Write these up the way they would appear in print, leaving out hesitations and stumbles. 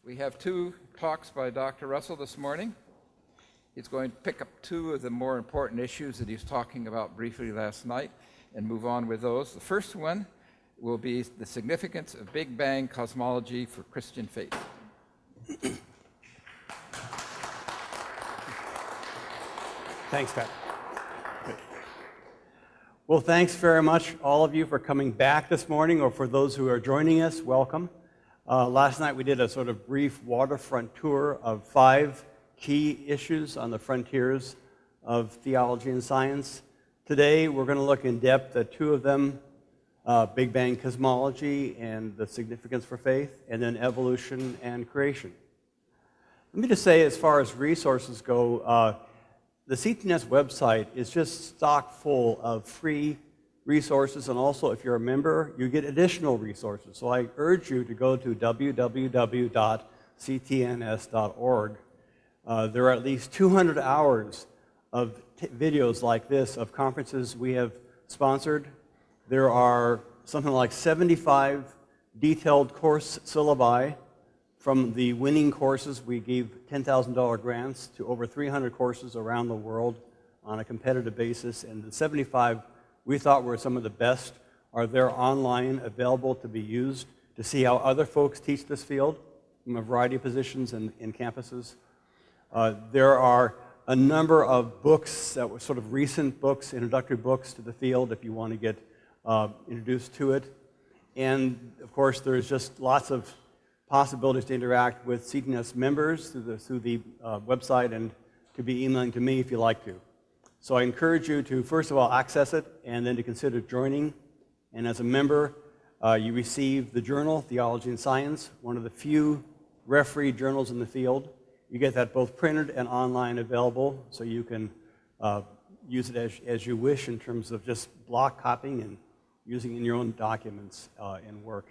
We have two talks by Dr. Russell this morning. He's going to pick up two of the more important issues that he was talking about briefly last night and move on with those. The first one will be the significance of Big Bang cosmology for Christian faith. Thanks, Pat. Well, thanks very much, all of you, for coming back this morning, or for those who are joining us, welcome. Last night we did a sort of brief waterfront tour of 5 key issues on the frontiers of theology and science. Today we're going to look in depth at 2 of them, Big Bang cosmology and the significance for faith, and then evolution and creation. Let me just say, as far as resources go, the CTNS website is just stock full of free resources, and also if you're a member, you get additional resources. So I urge you to go to www.ctns.org. There are at least 200 hours of videos like this of conferences we have sponsored. There are something like 75 detailed course syllabi. From the winning courses, we gave $10,000 grants to over 300 courses around the world on a competitive basis, and the 75 we thought were some of the best are there online, available to be used to see how other folks teach this field from a variety of positions and campuses. There are a number of books that were sort of recent books, introductory books to the field if you want to get introduced to it. And of course, there's just lots of possibilities to interact with CTNS members through the website, and to be emailing to me if you like to. So I encourage you to, first of all, access it, and then to consider joining. And as a member, you receive the journal, Theology and Science, one of the few refereed journals in the field. You get that both printed and online available, so you can use it as you wish in terms of just block copying and using it in your own documents and work.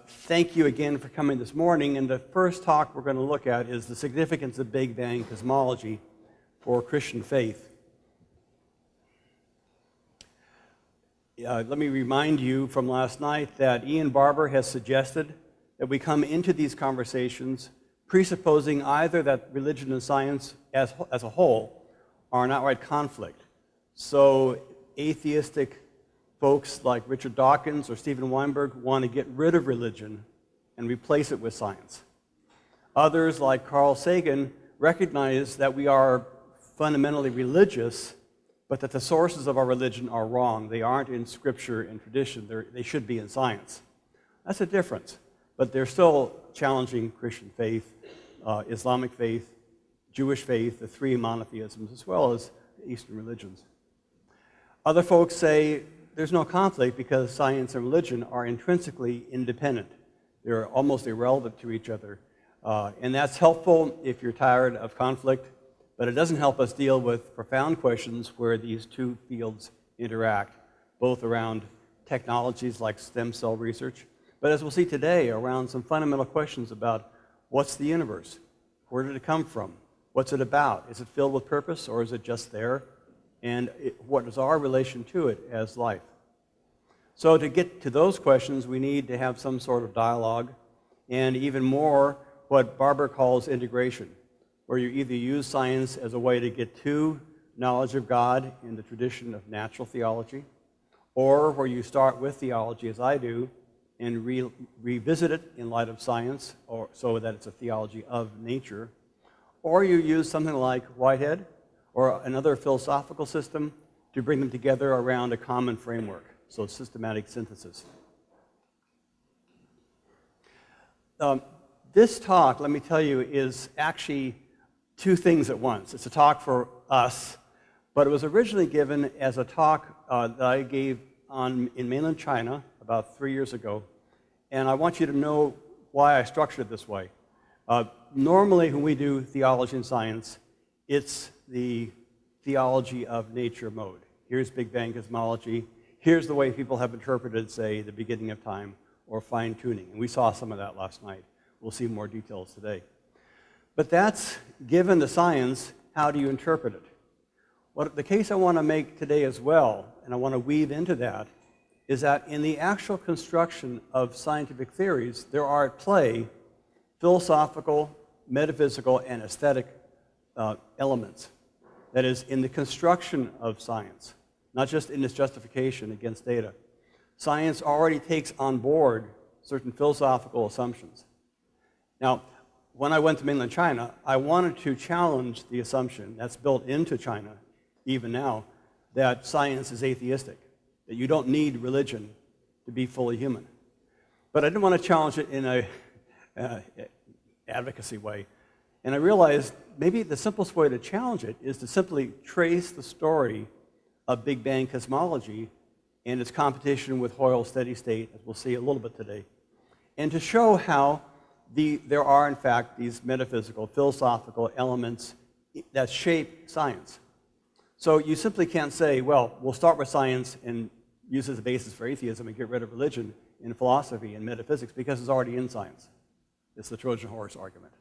Thank you again for coming this morning. And the first talk we're going to look at is the significance of Big Bang cosmology for Christian faith. Let me remind you from last night that Ian Barber has suggested that we come into these conversations presupposing either that religion and science as a whole are in outright conflict. So atheistic folks like Richard Dawkins or Stephen Weinberg want to get rid of religion and replace it with science. Others, like Carl Sagan, recognize that we are fundamentally religious, but that the sources of our religion are wrong. They aren't in Scripture and tradition. They should be in science. That's a difference, but they're still challenging Christian faith, Islamic faith, Jewish faith, the 3 monotheisms, as well as the Eastern religions. Other folks say there's no conflict because science and religion are intrinsically independent. They're almost irrelevant to each other. And that's helpful if you're tired of conflict, but it doesn't help us deal with profound questions where these 2 fields interact, both around technologies like stem cell research, but as we'll see today, around some fundamental questions about what's the universe? Where did it come from? What's it about? Is it filled with purpose, or is it just there? And what is our relation to it as life? So to get to those questions, we need to have some sort of dialogue, and even more, what Barber calls integration, where you either use science as a way to get to knowledge of God in the tradition of natural theology, or where you start with theology, as I do, and revisit it in light of science, or so that it's a theology of nature, or you use something like Whitehead or another philosophical system to bring them together around a common framework, so systematic synthesis. This talk, let me tell you, is actually 2 things at once. It's a talk for us, but it was originally given as a talk that I gave in mainland China about 3 years ago, and I want you to know why I structured it this way. Normally, when we do theology and science, it's the theology of nature mode. Here's Big Bang cosmology. Here's the way people have interpreted, say, the beginning of time or fine-tuning. And we saw some of that last night. We'll see more details today. But that's given the science, how do you interpret it? The case I want to make today as well, and I want to weave into that, is that in the actual construction of scientific theories, there are at play philosophical, metaphysical, and aesthetic elements. That is, in the construction of science, not just in its justification against data. Science already takes on board certain philosophical assumptions. Now, when I went to mainland China, I wanted to challenge the assumption that's built into China, even now, that science is atheistic, that you don't need religion to be fully human. But I didn't want to challenge it in a advocacy way. And I realized maybe the simplest way to challenge it is to simply trace the story of Big Bang cosmology and its competition with Hoyle's steady state, as we'll see a little bit today, and to show how there are, in fact, these metaphysical, philosophical elements that shape science. So you simply can't say, well, we'll start with science and use it as a basis for atheism and get rid of religion in philosophy and metaphysics because it's already in science. It's the Trojan horse argument.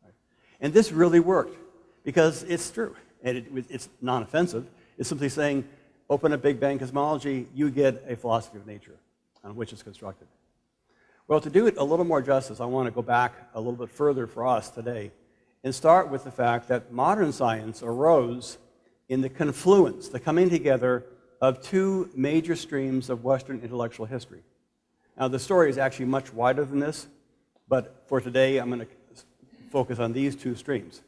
Right? And this really worked because it's true, and it's non-offensive. It's simply saying, open up Big Bang cosmology, you get a philosophy of nature on which it's constructed. Well, to do it a little more justice, I want to go back a little bit further for us today and start with the fact that modern science arose in the confluence, the coming together of two major streams of Western intellectual history. Now, the story is actually much wider than this, but for today, I'm going to focus on these two streams.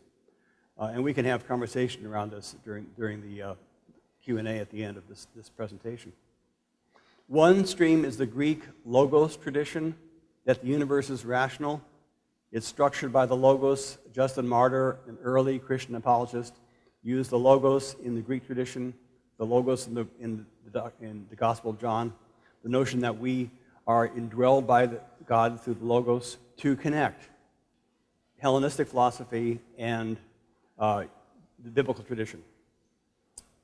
And we can have conversation around this during the Q&A at the end of this presentation. One stream is the Greek logos tradition, that the universe is rational. It's structured by the logos. Justin Martyr, an early Christian apologist, used the logos in the Greek tradition, the logos in the Gospel of John, the notion that we are indwelled by God through the logos to connect Hellenistic philosophy and the biblical tradition.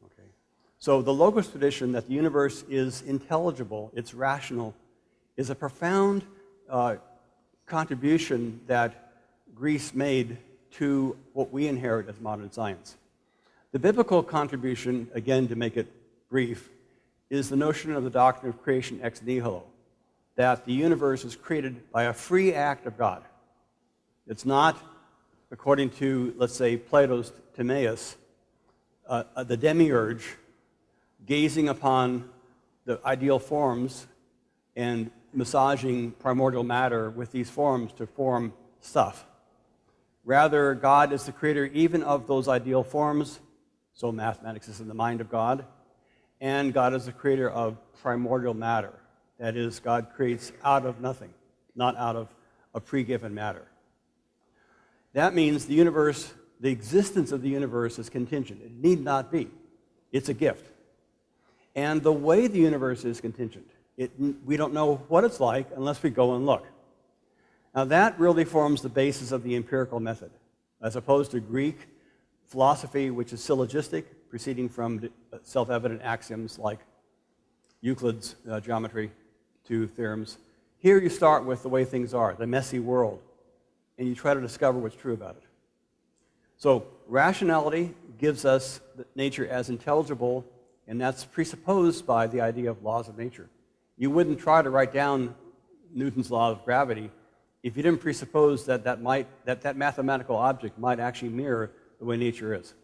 Okay. So the logos tradition that the universe is intelligible, it's rational, is a profound contribution that Greece made to what we inherit as modern science. The biblical contribution, again to make it brief, is the notion of the doctrine of creation ex nihilo, that the universe is created by a free act of God. It's not, according to, let's say, Plato's Timaeus, the demiurge gazing upon the ideal forms and massaging primordial matter with these forms to form stuff. Rather, God is the creator even of those ideal forms, so mathematics is in the mind of God, and God is the creator of primordial matter. That is, God creates out of nothing, not out of a pre-given matter. That means the universe, the existence of the universe is contingent. It need not be. It's a gift. And the way the universe is contingent, we don't know what it's like unless we go and look. Now that really forms the basis of the empirical method, as opposed to Greek philosophy, which is syllogistic, proceeding from self-evident axioms like Euclid's geometry to theorems. Here you start with the way things are, the messy world, and you try to discover what's true about it. So rationality gives us nature as intelligible, and that's presupposed by the idea of laws of nature. You wouldn't try to write down Newton's law of gravity if you didn't presuppose that that mathematical object might actually mirror the way nature is.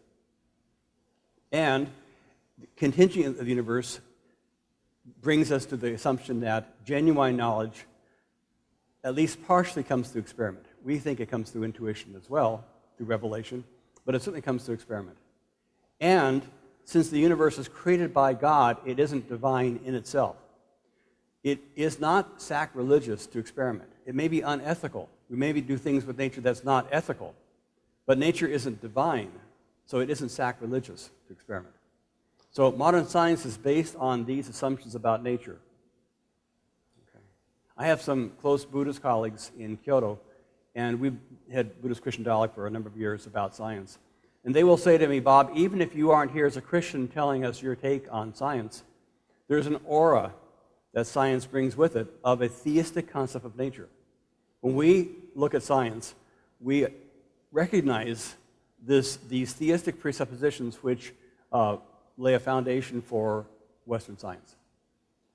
And contingent of the universe brings us to the assumption that genuine knowledge at least partially comes through experiment. We think it comes through intuition as well, through revelation, but it certainly comes through experiment. And since the universe is created by God, it isn't divine in itself. It is not sacrilegious to experiment. It may be unethical. We maybe do things with nature that's not ethical, but nature isn't divine, so it isn't sacrilegious to experiment. So modern science is based on these assumptions about nature. Okay. I have some close Buddhist colleagues in Kyoto, and we've had Buddhist Christian dialogue for a number of years about science. And they will say to me, Bob, even if you aren't here as a Christian telling us your take on science, there's an aura that science brings with it of a theistic concept of nature. When we look at science, we recognize these theistic presuppositions which lay a foundation for Western science.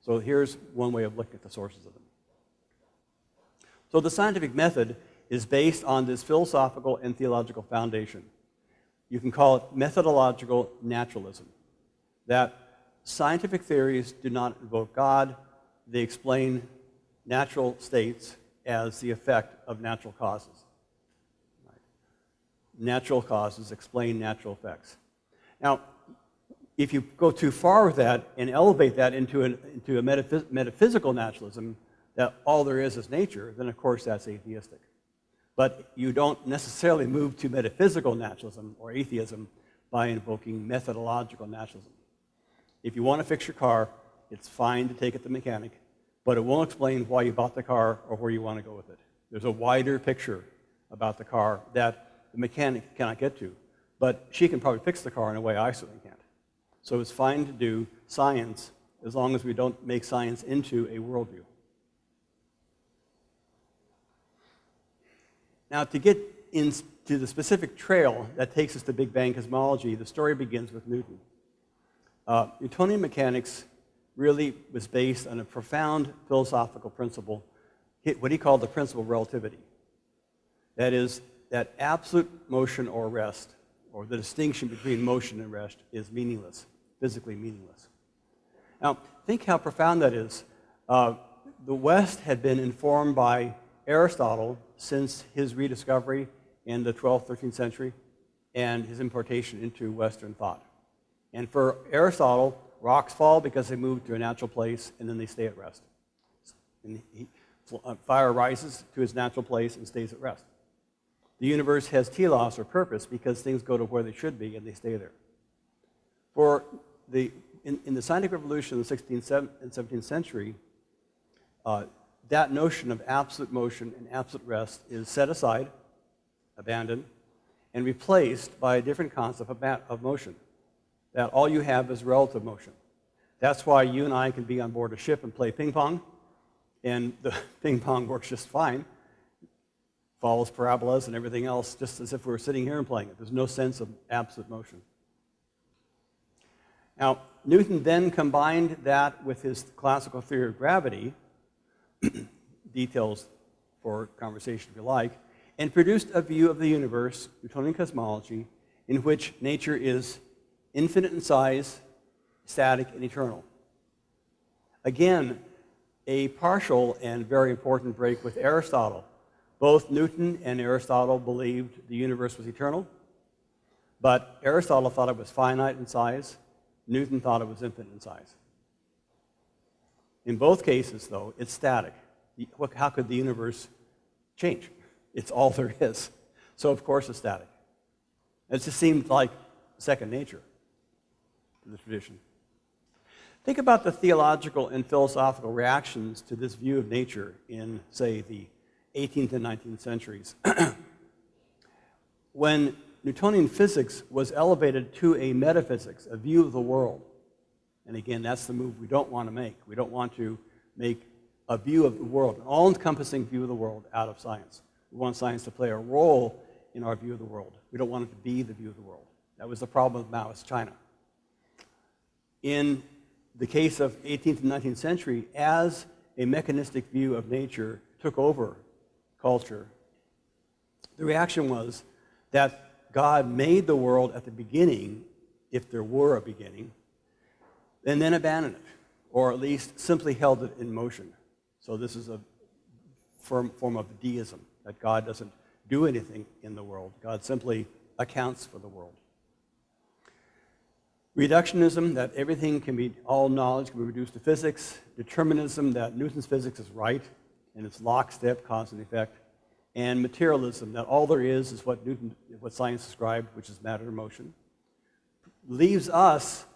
So here's one way of looking at the sources of them. So the scientific method is based on this philosophical and theological foundation. You can call it methodological naturalism, that scientific theories do not invoke God, they explain natural states as the effect of natural causes. Right? Natural causes explain natural effects. Now, if you go too far with that and elevate that into a metaphysical naturalism, that all there is nature, then of course that's atheistic. But you don't necessarily move to metaphysical naturalism or atheism by invoking methodological naturalism. If you want to fix your car, it's fine to take it to the mechanic, but it won't explain why you bought the car or where you want to go with it. There's a wider picture about the car that the mechanic cannot get to, but she can probably fix the car in a way I certainly can't. So it's fine to do science as long as we don't make science into a worldview. Now, to get into the specific trail that takes us to Big Bang cosmology, the story begins with Newton. Newtonian mechanics really was based on a profound philosophical principle, what he called the principle of relativity. That is, that absolute motion or rest, or the distinction between motion and rest, is meaningless, physically meaningless. Now, think how profound that is. The West had been informed by Aristotle since his rediscovery in the 12th, 13th century and his importation into Western thought. And for Aristotle, rocks fall because they move to a natural place and then they stay at rest. And fire rises to its natural place and stays at rest. The universe has telos, or purpose, because things go to where they should be and they stay there. In the scientific revolution of the 16th and 17th century, that notion of absolute motion and absolute rest is set aside, abandoned, and replaced by a different concept of motion, that all you have is relative motion. That's why you and I can be on board a ship and play ping pong, and the ping pong works just fine, follows parabolas and everything else, just as if we were sitting here and playing it. There's no sense of absolute motion. Now, Newton then combined that with his classical theory of gravity, details for conversation if you like, and produced a view of the universe, Newtonian cosmology, in which nature is infinite in size, static, and eternal. Again, a partial and very important break with Aristotle. Both Newton and Aristotle believed the universe was eternal, but Aristotle thought it was finite in size. Newton thought it was infinite in size. In both cases, though, it's static. How could the universe change? It's all there is. So, of course, it's static. It just seemed like second nature to the tradition. Think about the theological and philosophical reactions to this view of nature in, say, the 18th and 19th centuries. When Newtonian physics was elevated to a metaphysics, a view of the world, and again, that's the move we don't want to make. We don't want to make a view of the world, an all-encompassing view of the world, out of science. We want science to play a role in our view of the world. We don't want it to be the view of the world. That was the problem with Maoist China. In the case of 18th and 19th century, as a mechanistic view of nature took over culture, the reaction was that God made the world at the beginning, if there were a beginning, and then abandoned it, or at least simply held it in motion. So this is a form of deism, that God doesn't do anything in the world. God simply accounts for the world. Reductionism, that everything can be, all knowledge can be reduced to physics. Determinism, that Newton's physics is right, and it's lockstep, cause and effect. And materialism, that all there is what science described, which is matter and motion, leaves us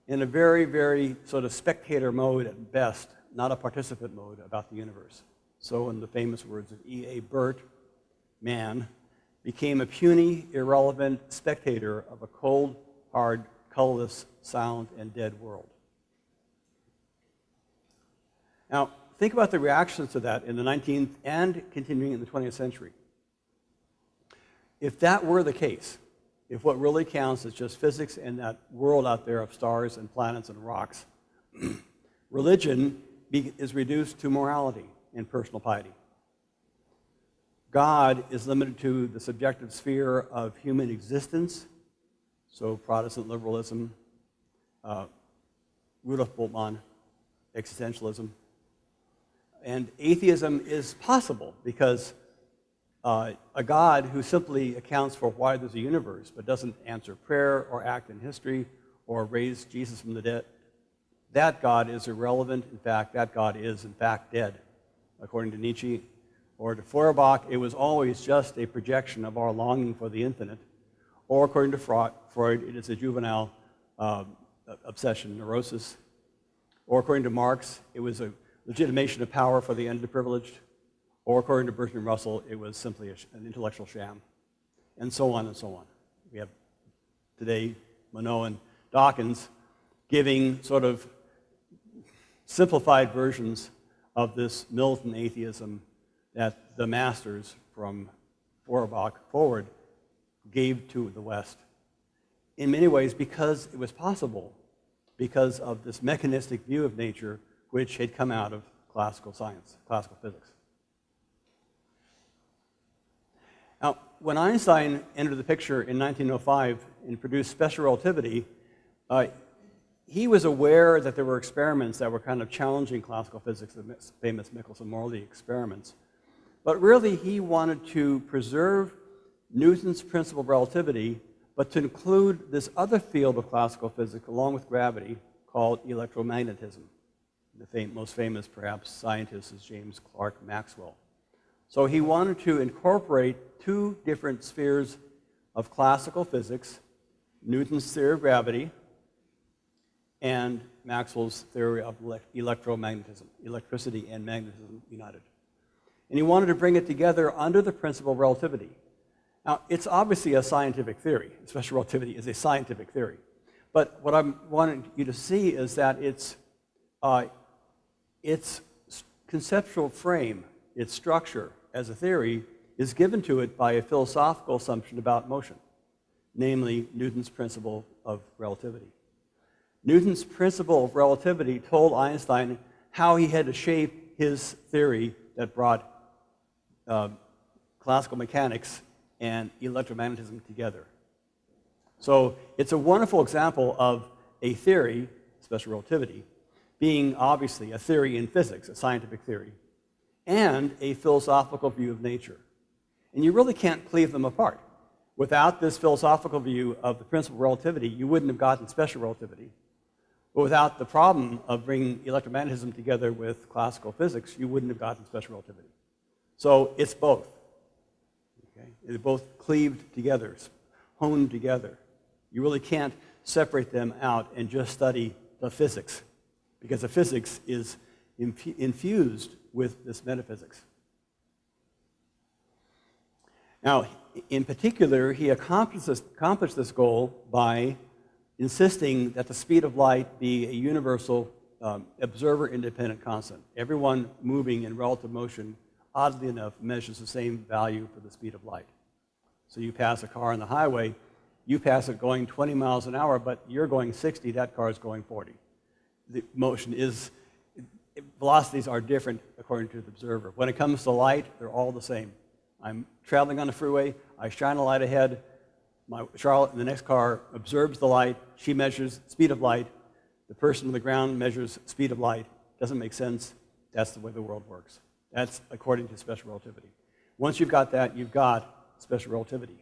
in a very, very sort of spectator mode at best, not a participant mode about the universe. So in the famous words of E.A. Burt, man became a puny, irrelevant spectator of a cold, hard, colorless, silent, and dead world. Now, think about the reactions to that in the 19th and continuing in the 20th century. If that were the case, if what really counts is just physics and that world out there of stars and planets and rocks, religion is reduced to morality and personal piety. God is limited to the subjective sphere of human existence, so Protestant liberalism, Rudolf Bultmann, existentialism. And atheism is possible because a God who simply accounts for why there's a universe but doesn't answer prayer or act in history or raise Jesus from the dead, that God is irrelevant. In fact, that God is, in fact, dead. According to Nietzsche or to Feuerbach, it was always just a projection of our longing for the infinite. Or according to Freud, it is a juvenile obsession, neurosis. Or according to Marx, it was a legitimation of power for the underprivileged. Or according to Bertrand Russell, it was simply an intellectual sham. And so on and so on. We have today Monod and Dawkins giving sort of simplified versions of this militant atheism that the masters from Feuerbach forward gave to the West. In many ways, because it was possible, because of this mechanistic view of nature which had come out of classical science, classical physics. Now, when Einstein entered the picture in 1905 and produced special relativity, he was aware that there were experiments that were kind of challenging classical physics, the famous Michelson-Morley experiments. But really, he wanted to preserve Newton's principle of relativity, but to include this other field of classical physics along with gravity called electromagnetism. The most famous, perhaps, scientist is James Clerk Maxwell. So he wanted to incorporate two different spheres of classical physics, Newton's theory of gravity and Maxwell's theory of electromagnetism, electricity and magnetism united. And he wanted to bring it together under the principle of relativity. Now, it's obviously a scientific theory. Special relativity is a scientific theory. But what I'm wanting you to see is that its conceptual frame, its structure as a theory, is given to it by a philosophical assumption about motion, namely Newton's principle of relativity. Newton's principle of relativity told Einstein how he had to shape his theory that brought classical mechanics and electromagnetism together. So it's a wonderful example of a theory, special relativity, being obviously a theory in physics, a scientific theory, and a philosophical view of nature. And you really can't cleave them apart. Without this philosophical view of the principle of relativity, you wouldn't have gotten special relativity. But without the problem of bringing electromagnetism together with classical physics, you wouldn't have gotten special relativity. So it's both. Okay? They're both cleaved together, honed together. You really can't separate them out and just study the physics, because the physics is infused with this metaphysics. Now, in particular, he accomplished this goal by insisting that the speed of light be a universal observer-independent constant. Everyone moving in relative motion, oddly enough, measures the same value for the speed of light. So you pass a car on the highway, you pass it going 20 miles an hour, but you're going 60, that car is going 40. The motion is, velocities are different according to the observer. When it comes to light, they're all the same. I'm traveling on the freeway, I shine a light ahead, Charlotte in the next car observes the light, she measures speed of light, the person on the ground measures speed of light. Doesn't make sense. That's the way the world works. That's according to special relativity. Once you've got that, you've got special relativity.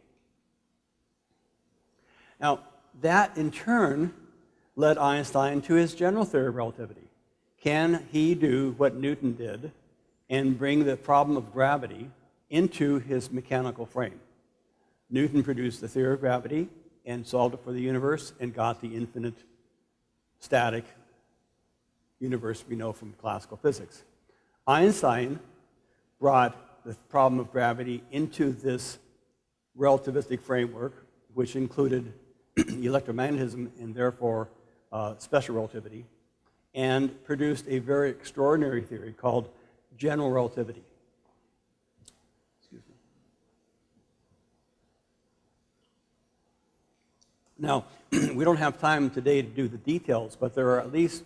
Now, that in turn led Einstein to his general theory of relativity. Can he do what Newton did and bring the problem of gravity into his mechanical frame? Newton produced the theory of gravity and solved it for the universe and got the infinite static universe we know from classical physics. Einstein brought the problem of gravity into this relativistic framework, which included electromagnetism and therefore special relativity, and produced a very extraordinary theory called general relativity. Excuse me. Now, we don't have time today to do the details, but there are at least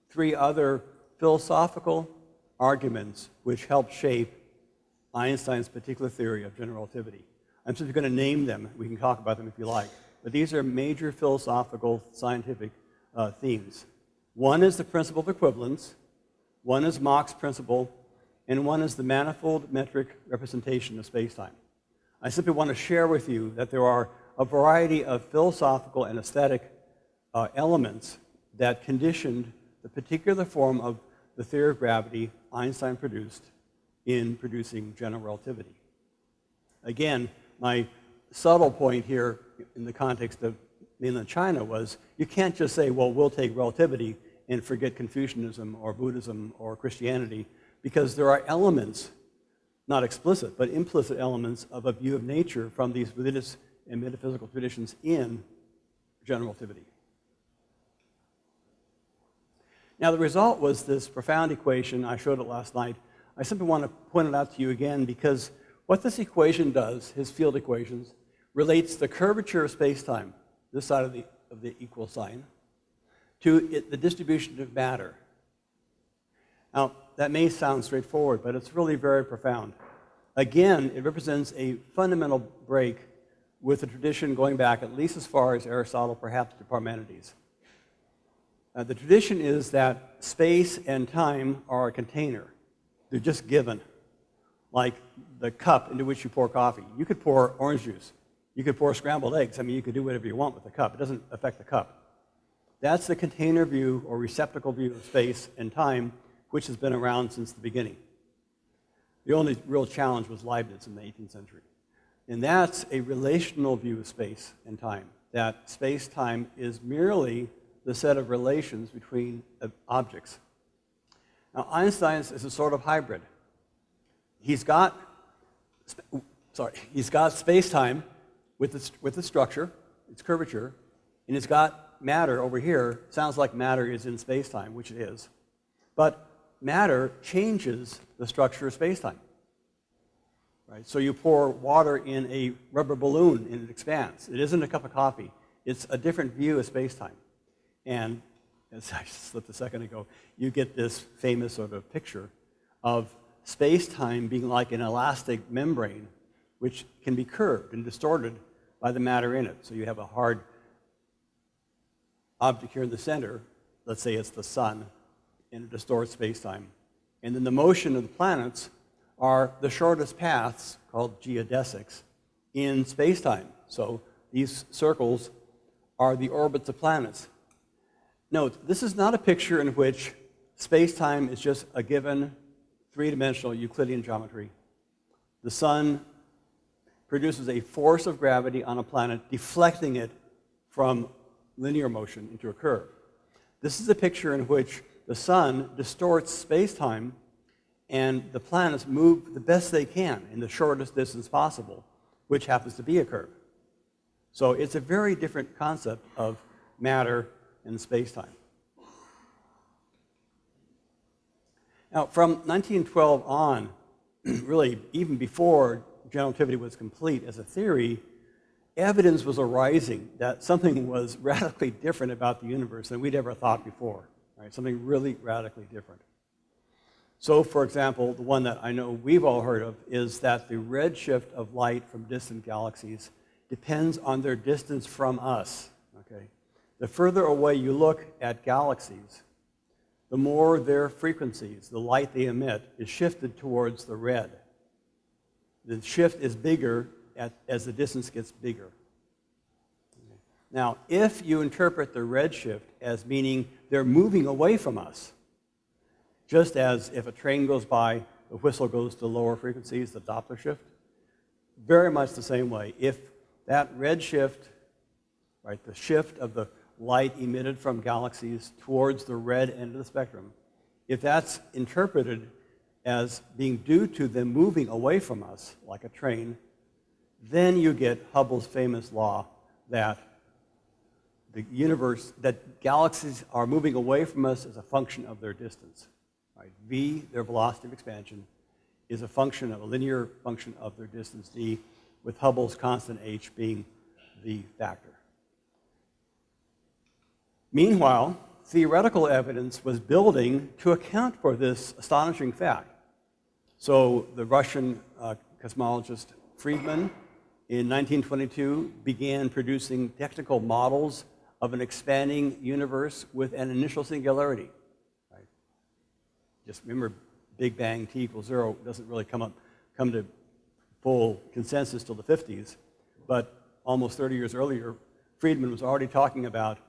3 other philosophical arguments which help shape Einstein's particular theory of general relativity. I'm simply going to name them. We can talk about them if you like. But these are major philosophical, scientific themes. One is the principle of equivalence, one is Mach's principle, and one is the manifold metric representation of space-time. I simply want to share with you that there are a variety of philosophical and aesthetic elements that conditioned the particular form of the theory of gravity Einstein produced in producing general relativity. Again, my subtle point here in the context of mainland China was you can't just say, well, we'll take relativity and forget Confucianism or Buddhism or Christianity, because there are elements, not explicit, but implicit elements of a view of nature from these religious and metaphysical traditions in general relativity. Now, the result was this profound equation. I showed it last night. I simply want to point it out to you again because what this equation does, his field equations, relates the curvature of space-time, this side of the equal sign, to the distribution of matter. Now, that may sound straightforward, but it's really very profound. Again, it represents a fundamental break with a tradition going back at least as far as Aristotle, perhaps to Parmenides. The tradition is that space and time are a container. They're just given, like the cup into which you pour coffee. You could pour orange juice. You could pour scrambled eggs. I mean, you could do whatever you want with the cup. It doesn't affect the cup. That's the container view or receptacle view of space and time, which has been around since the beginning. The only real challenge was Leibniz in the 18th century. And that's a relational view of space and time, that space-time is merely the set of relations between objects. Now, Einstein's is a sort of hybrid. He's got space-time with the structure, its curvature, and he's got matter over here. Sounds like matter is in space-time, which it is. But matter changes the structure of space-time. Right? So you pour water in a rubber balloon and it expands. It isn't a cup of coffee. It's a different view of space-time. And as I slipped a second ago, you get this famous sort of picture of space-time being like an elastic membrane which can be curved and distorted by the matter in it. So you have a hard object here in the center, let's say it's the sun, and it distorts space-time. And then the motion of the planets are the shortest paths, called geodesics, in space-time. So these circles are the orbits of planets. Note, this is not a picture in which space-time is just a given three-dimensional Euclidean geometry. The sun produces a force of gravity on a planet, deflecting it from linear motion into a curve. This is a picture in which the sun distorts space-time and the planets move the best they can in the shortest distance possible, which happens to be a curve. So it's a very different concept of matter and space-time. Now, from 1912 on, really even before general relativity was complete as a theory, evidence was arising that something was radically different about the universe than we'd ever thought before, right? Something really radically different. So, for example, the one that I know we've all heard of is that the redshift of light from distant galaxies depends on their distance from us, okay? The further away you look at galaxies, the more their frequencies, the light they emit, is shifted towards the red. The shift is bigger as the distance gets bigger. Now, if you interpret the redshift as meaning they're moving away from us, just as if a train goes by, the whistle goes to lower frequencies, the Doppler shift, very much the same way. If that redshift, right, the shift of the light emitted from galaxies towards the red end of the spectrum, if that's interpreted as being due to them moving away from us, like a train, then you get Hubble's famous law that the universe, that galaxies are moving away from us as a function of their distance. Right? V, their velocity of expansion, is a function of a linear function of their distance d, with Hubble's constant h being the factor. Meanwhile, theoretical evidence was building to account for this astonishing fact. So the Russian cosmologist Friedman in 1922 began producing technical models of an expanding universe with an initial singularity. Right? Just remember, Big Bang T equals 0 doesn't really come to full consensus till the 50s, but almost 30 years earlier, Friedman was already talking about,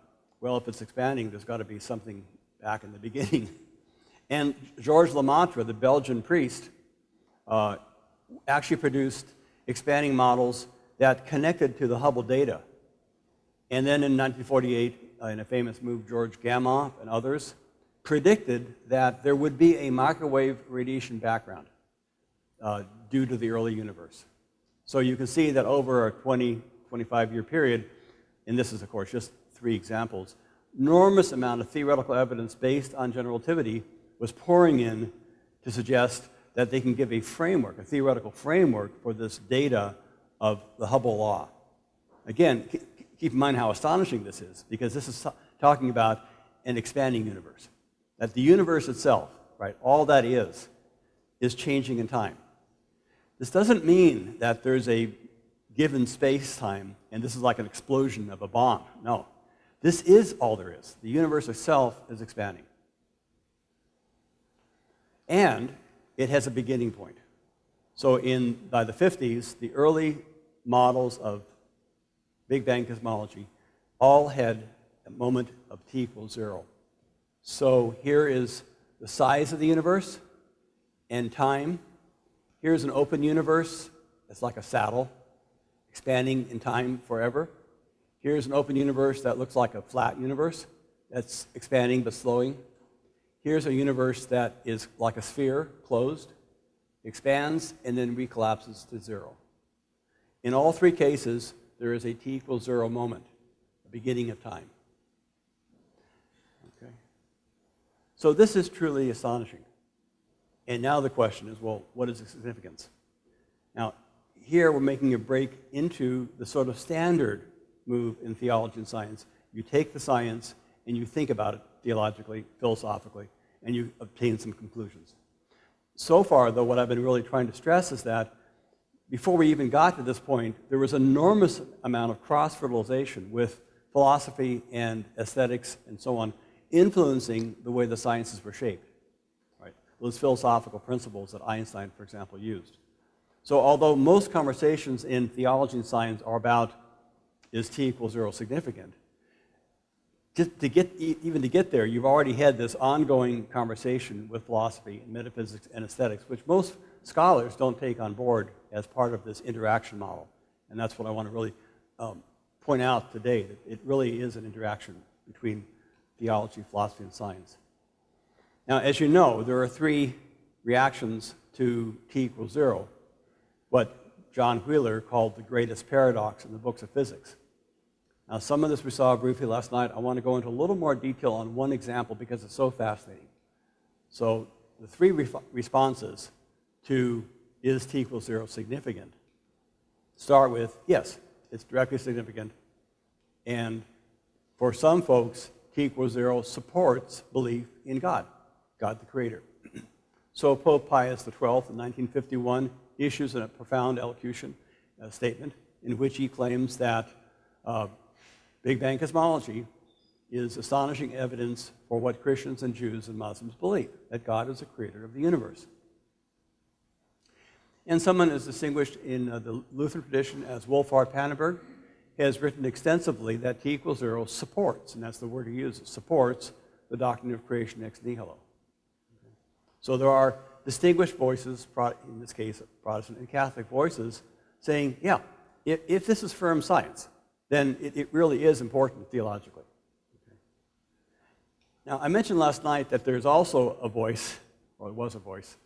well, if it's expanding, there's got to be something back in the beginning. And Georges Lemaitre, the Belgian priest, actually produced expanding models that connected to the Hubble data. And then in 1948, in a famous move, George Gamow and others predicted that there would be a microwave radiation background due to the early universe. So you can see that over a 20, 25-year period, and this is, of course, just 3 examples, enormous amount of theoretical evidence based on general relativity was pouring in to suggest that they can give a framework, a theoretical framework for this data of the Hubble law. Again, keep in mind how astonishing this is, because this is talking about an expanding universe. That the universe itself, right, all that is changing in time. This doesn't mean that there's a given space-time and this is like an explosion of a bomb. No. This is all there is. The universe itself is expanding. And it has a beginning point. So by the 50s, the early models of Big Bang cosmology all had a moment of t equals 0. So here is the size of the universe and time. Here's an open universe. It's like a saddle, expanding in time forever. Here's an open universe that looks like a flat universe that's expanding but slowing. Here's a universe that is like a sphere, closed, expands, and then recollapses to 0. In all 3 cases, there is a t equals 0 moment, a beginning of time. Okay. So this is truly astonishing. And now the question is, well, what is the significance? Now, here we're making a break into the sort of standard move in theology and science. You take the science and you think about it theologically, philosophically, and you obtain some conclusions. So far, though, what I've been really trying to stress is that before we even got to this point, there was an enormous amount of cross-fertilization with philosophy and aesthetics and so on, influencing the way the sciences were shaped. Right? Those philosophical principles that Einstein, for example, used. So although most conversations in theology and science are about, is t equals 0 significant, just to get there, you've already had this ongoing conversation with philosophy and metaphysics and aesthetics, which most scholars don't take on board as part of this interaction model. And that's what I want to really point out today, that it really is an interaction between theology, philosophy, and science. Now, as you know, there are 3 reactions to t equals 0, what John Wheeler called the greatest paradox in the books of physics. Now, some of this we saw briefly last night. I want to go into a little more detail on one example because it's so fascinating. So the 3 responses to is t equals 0 significant start with, yes, it's directly significant. And for some folks, t equals 0 supports belief in God, God the Creator. So Pope Pius XII in 1951 issues a profound elocution statement in which he claims that Big Bang cosmology is astonishing evidence for what Christians and Jews and Muslims believe, that God is the creator of the universe. And someone as distinguished in the Lutheran tradition as Wolfhard Pannenberg has written extensively that t equals 0 supports, and that's the word he uses, supports the doctrine of creation ex nihilo. So there are distinguished voices, in this case Protestant and Catholic voices, saying, yeah, if this is firm science, then it really is important theologically. Okay. Now, I mentioned last night that there's also a voice, or it was a voice,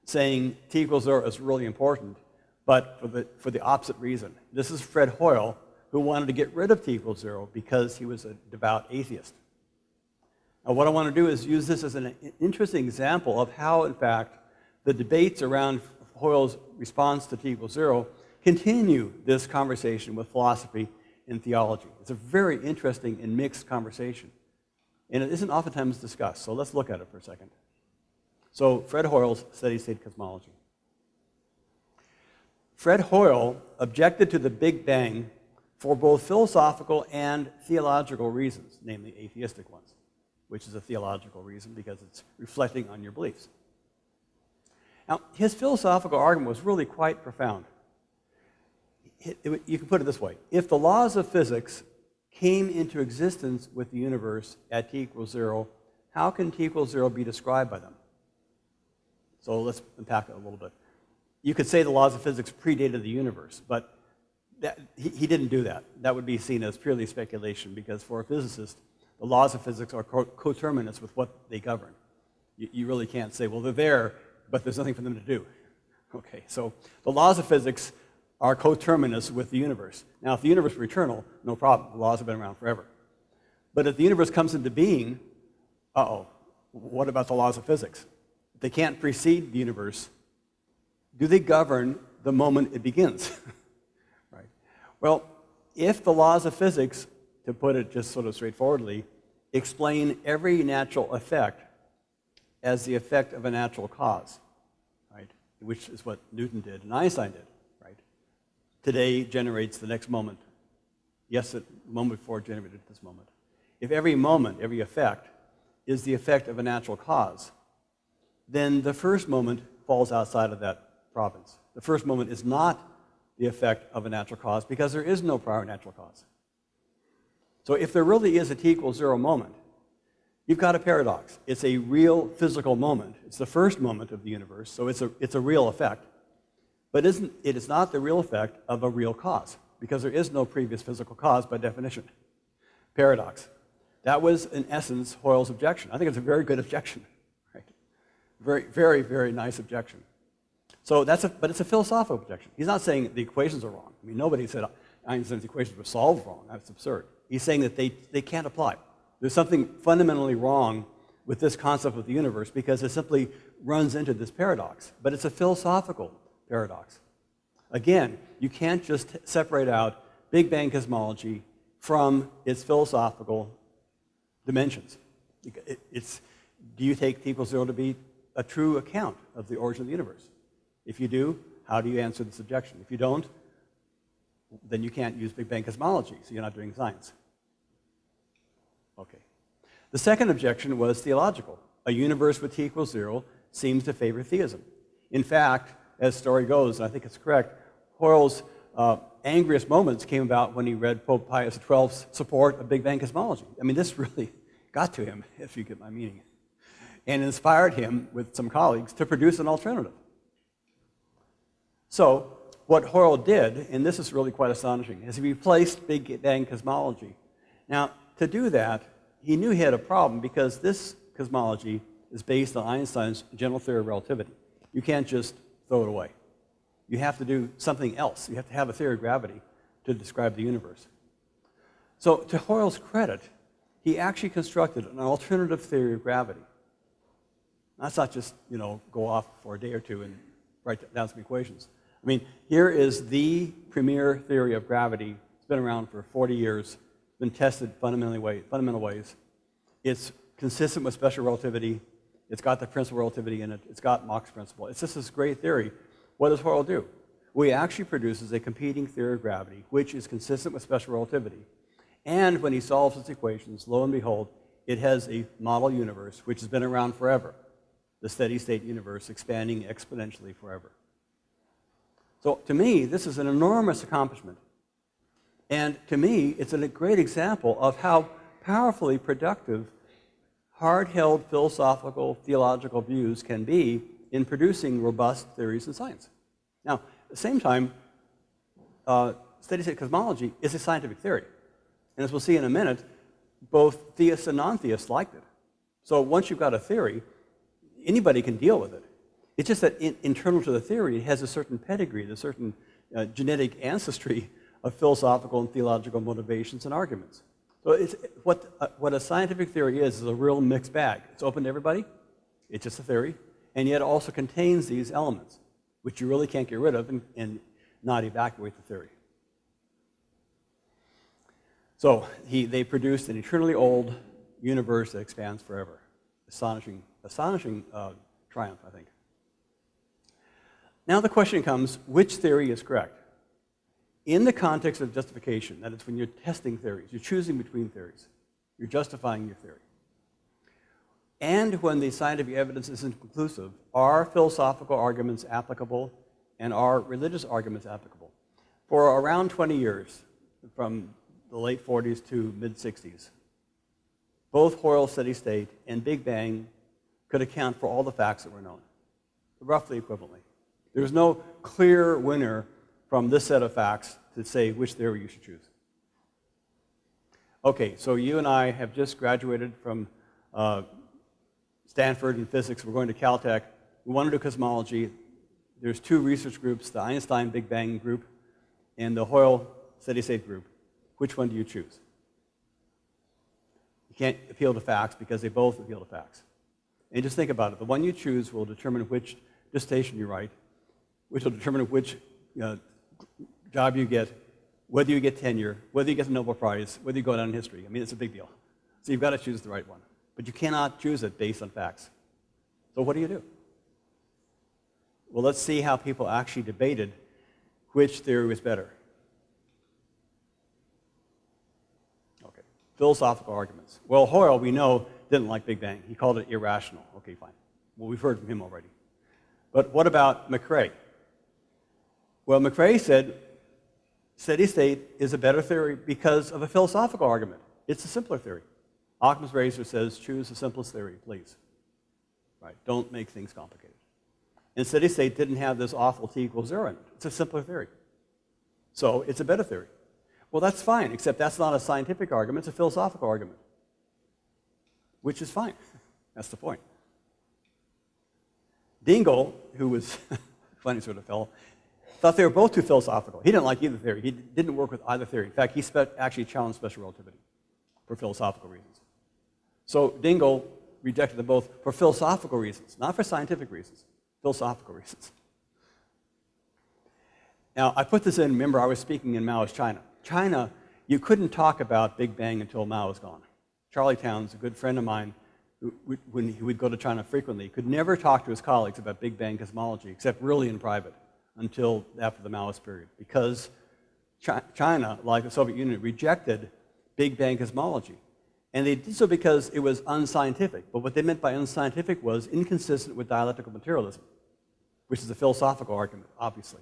saying t equals 0 is really important, but for the opposite reason. This is Fred Hoyle, who wanted to get rid of t equals 0 because he was a devout atheist. Now, what I want to do is use this as an interesting example of how, in fact, the debates around Hoyle's response to t equals 0 continue this conversation with philosophy and theology. It's a very interesting and mixed conversation, and it isn't oftentimes discussed, so let's look at it for a second. So Fred Hoyle's steady-state cosmology. Fred Hoyle objected to the Big Bang for both philosophical and theological reasons, namely atheistic ones, which is a theological reason because it's reflecting on your beliefs. Now, his philosophical argument was really quite profound. You can put it this way. If the laws of physics came into existence with the universe at t equals 0, how can t equals 0 be described by them? So let's unpack it a little bit. You could say the laws of physics predated the universe, but he didn't do that. That would be seen as purely speculation because for a physicist, the laws of physics are coterminous with what they govern. You really can't say, well, they're there, but there's nothing for them to do. Okay, so the laws of physics are coterminous with the universe. Now, if the universe were eternal, no problem. The laws have been around forever. But if the universe comes into being, what about the laws of physics? If they can't precede the universe, do they govern the moment it begins? Right. Well, if the laws of physics, to put it just sort of straightforwardly, explain every natural effect as the effect of a natural cause, right? Which is what Newton did and Einstein did, right? Today generates the next moment. Yes, the moment before generated this moment. If every moment, every effect, is the effect of a natural cause, then the first moment falls outside of that province. The first moment is not the effect of a natural cause because there is no prior natural cause. So if there really is a t equals 0 moment, you've got a paradox. It's a real physical moment. It's the first moment of the universe, so it's a real effect. But it is not the real effect of a real cause because there is no previous physical cause by definition. Paradox. That was, in essence, Hoyle's objection. I think it's a very good objection. Right? Very, very, very nice objection. So but it's a philosophical objection. He's not saying the equations are wrong. I mean, nobody said Einstein's equations were solved wrong. That's absurd. He's saying that they can't apply. There's something fundamentally wrong with this concept of the universe because it simply runs into this paradox. But it's a philosophical paradox. Again, you can't just separate out Big Bang cosmology from its philosophical dimensions. Do you take t equals 0 to be a true account of the origin of the universe? If you do, how do you answer this objection? If you don't, then you can't use Big Bang cosmology, so you're not doing science. Okay. The second objection was theological. A universe with t equals 0 seems to favor theism. In fact, as the story goes, and I think it's correct, Hoyle's angriest moments came about when he read Pope Pius XII's support of Big Bang cosmology. I mean, this really got to him, if you get my meaning, and inspired him with some colleagues to produce an alternative. So, what Hoyle did, and this is really quite astonishing, is he replaced Big Bang cosmology. Now, to do that, he knew he had a problem because this cosmology is based on Einstein's general theory of relativity. You can't just throw it away. You have to do something else. You have to have a theory of gravity to describe the universe. So, to Hoyle's credit, he actually constructed an alternative theory of gravity. That's not just, go off for a day or two and write down some equations. I mean, here is the premier theory of gravity. It's been around for 40 years, been tested fundamental ways. It's consistent with special relativity. It's got the principal relativity in it. It's got Mach's principle. It's just this great theory. What does Hoyle do? Well, he actually produces a competing theory of gravity, which is consistent with special relativity. And when he solves its equations, lo and behold, it has a model universe which has been around forever, the steady-state universe expanding exponentially forever. So to me, this is an enormous accomplishment. And to me, it's a great example of how powerfully productive hard-held philosophical, theological views can be in producing robust theories in science. Now, at the same time, steady-state cosmology is a scientific theory. And as we'll see in a minute, both theists and non-theists liked it. So once you've got a theory, anybody can deal with it. It's just that internal to the theory, it has a certain pedigree, a certain genetic ancestry of philosophical and theological motivations and arguments. So it's, what a scientific theory is a real mixed bag. It's open to everybody. It's just a theory. And yet it also contains these elements, which you really can't get rid of and not evacuate the theory. So they produced an eternally old universe that expands forever. Astonishing triumph, I think. Now the question comes, which theory is correct? In the context of justification, that is when you're testing theories, you're choosing between theories, you're justifying your theory. And when the scientific evidence isn't conclusive, are philosophical arguments applicable and are religious arguments applicable? For around 20 years, from the late 40s to mid-60s, both Hoyle's steady state and Big Bang could account for all the facts that were known, roughly equivalently. There's no clear winner from this set of facts to say which theory you should choose. Okay, so you and I have just graduated from Stanford in physics. We're going to Caltech. We want to do cosmology. There's two research groups, the Einstein Big Bang group and the Hoyle steady state group. Which one do you choose? You can't appeal to facts because they both appeal to facts. And just think about it. The one you choose will determine which dissertation you write, which will determine which job you get, whether you get tenure, whether you get the Nobel Prize, whether you go down in history. I mean, it's a big deal. So you've got to choose the right one. But you cannot choose it based on facts. So what do you do? Well, let's see how people actually debated which theory was better. Okay, philosophical arguments. Well, Hoyle, we know, didn't like Big Bang. He called it irrational. Okay, fine. Well, we've heard from him already. But what about McRae? Well, McRae said steady state is a better theory because of a philosophical argument. It's a simpler theory. Occam's razor says, choose the simplest theory, please. Right? Don't make things complicated. And steady state didn't have this awful t equals 0 in it. It's a simpler theory. So it's a better theory. Well, that's fine, except that's not a scientific argument, it's a philosophical argument, which is fine. That's the point. Dingle, who was a funny sort of fellow, thought they were both too philosophical. He didn't like either theory. He didn't work with either theory. In fact, he actually challenged special relativity for philosophical reasons. So Dingle rejected them both for philosophical reasons, not for scientific reasons, philosophical reasons. Now, I put this in, remember, I was speaking in Maoist China. China, you couldn't talk about Big Bang until Mao was gone. Charlie Towns, a good friend of mine, when he would go to China frequently, could never talk to his colleagues about Big Bang cosmology, except really in private, until after the Maoist period, because China, like the Soviet Union, rejected Big Bang cosmology. And they did so because it was unscientific. But what they meant by unscientific was inconsistent with dialectical materialism, which is a philosophical argument, obviously.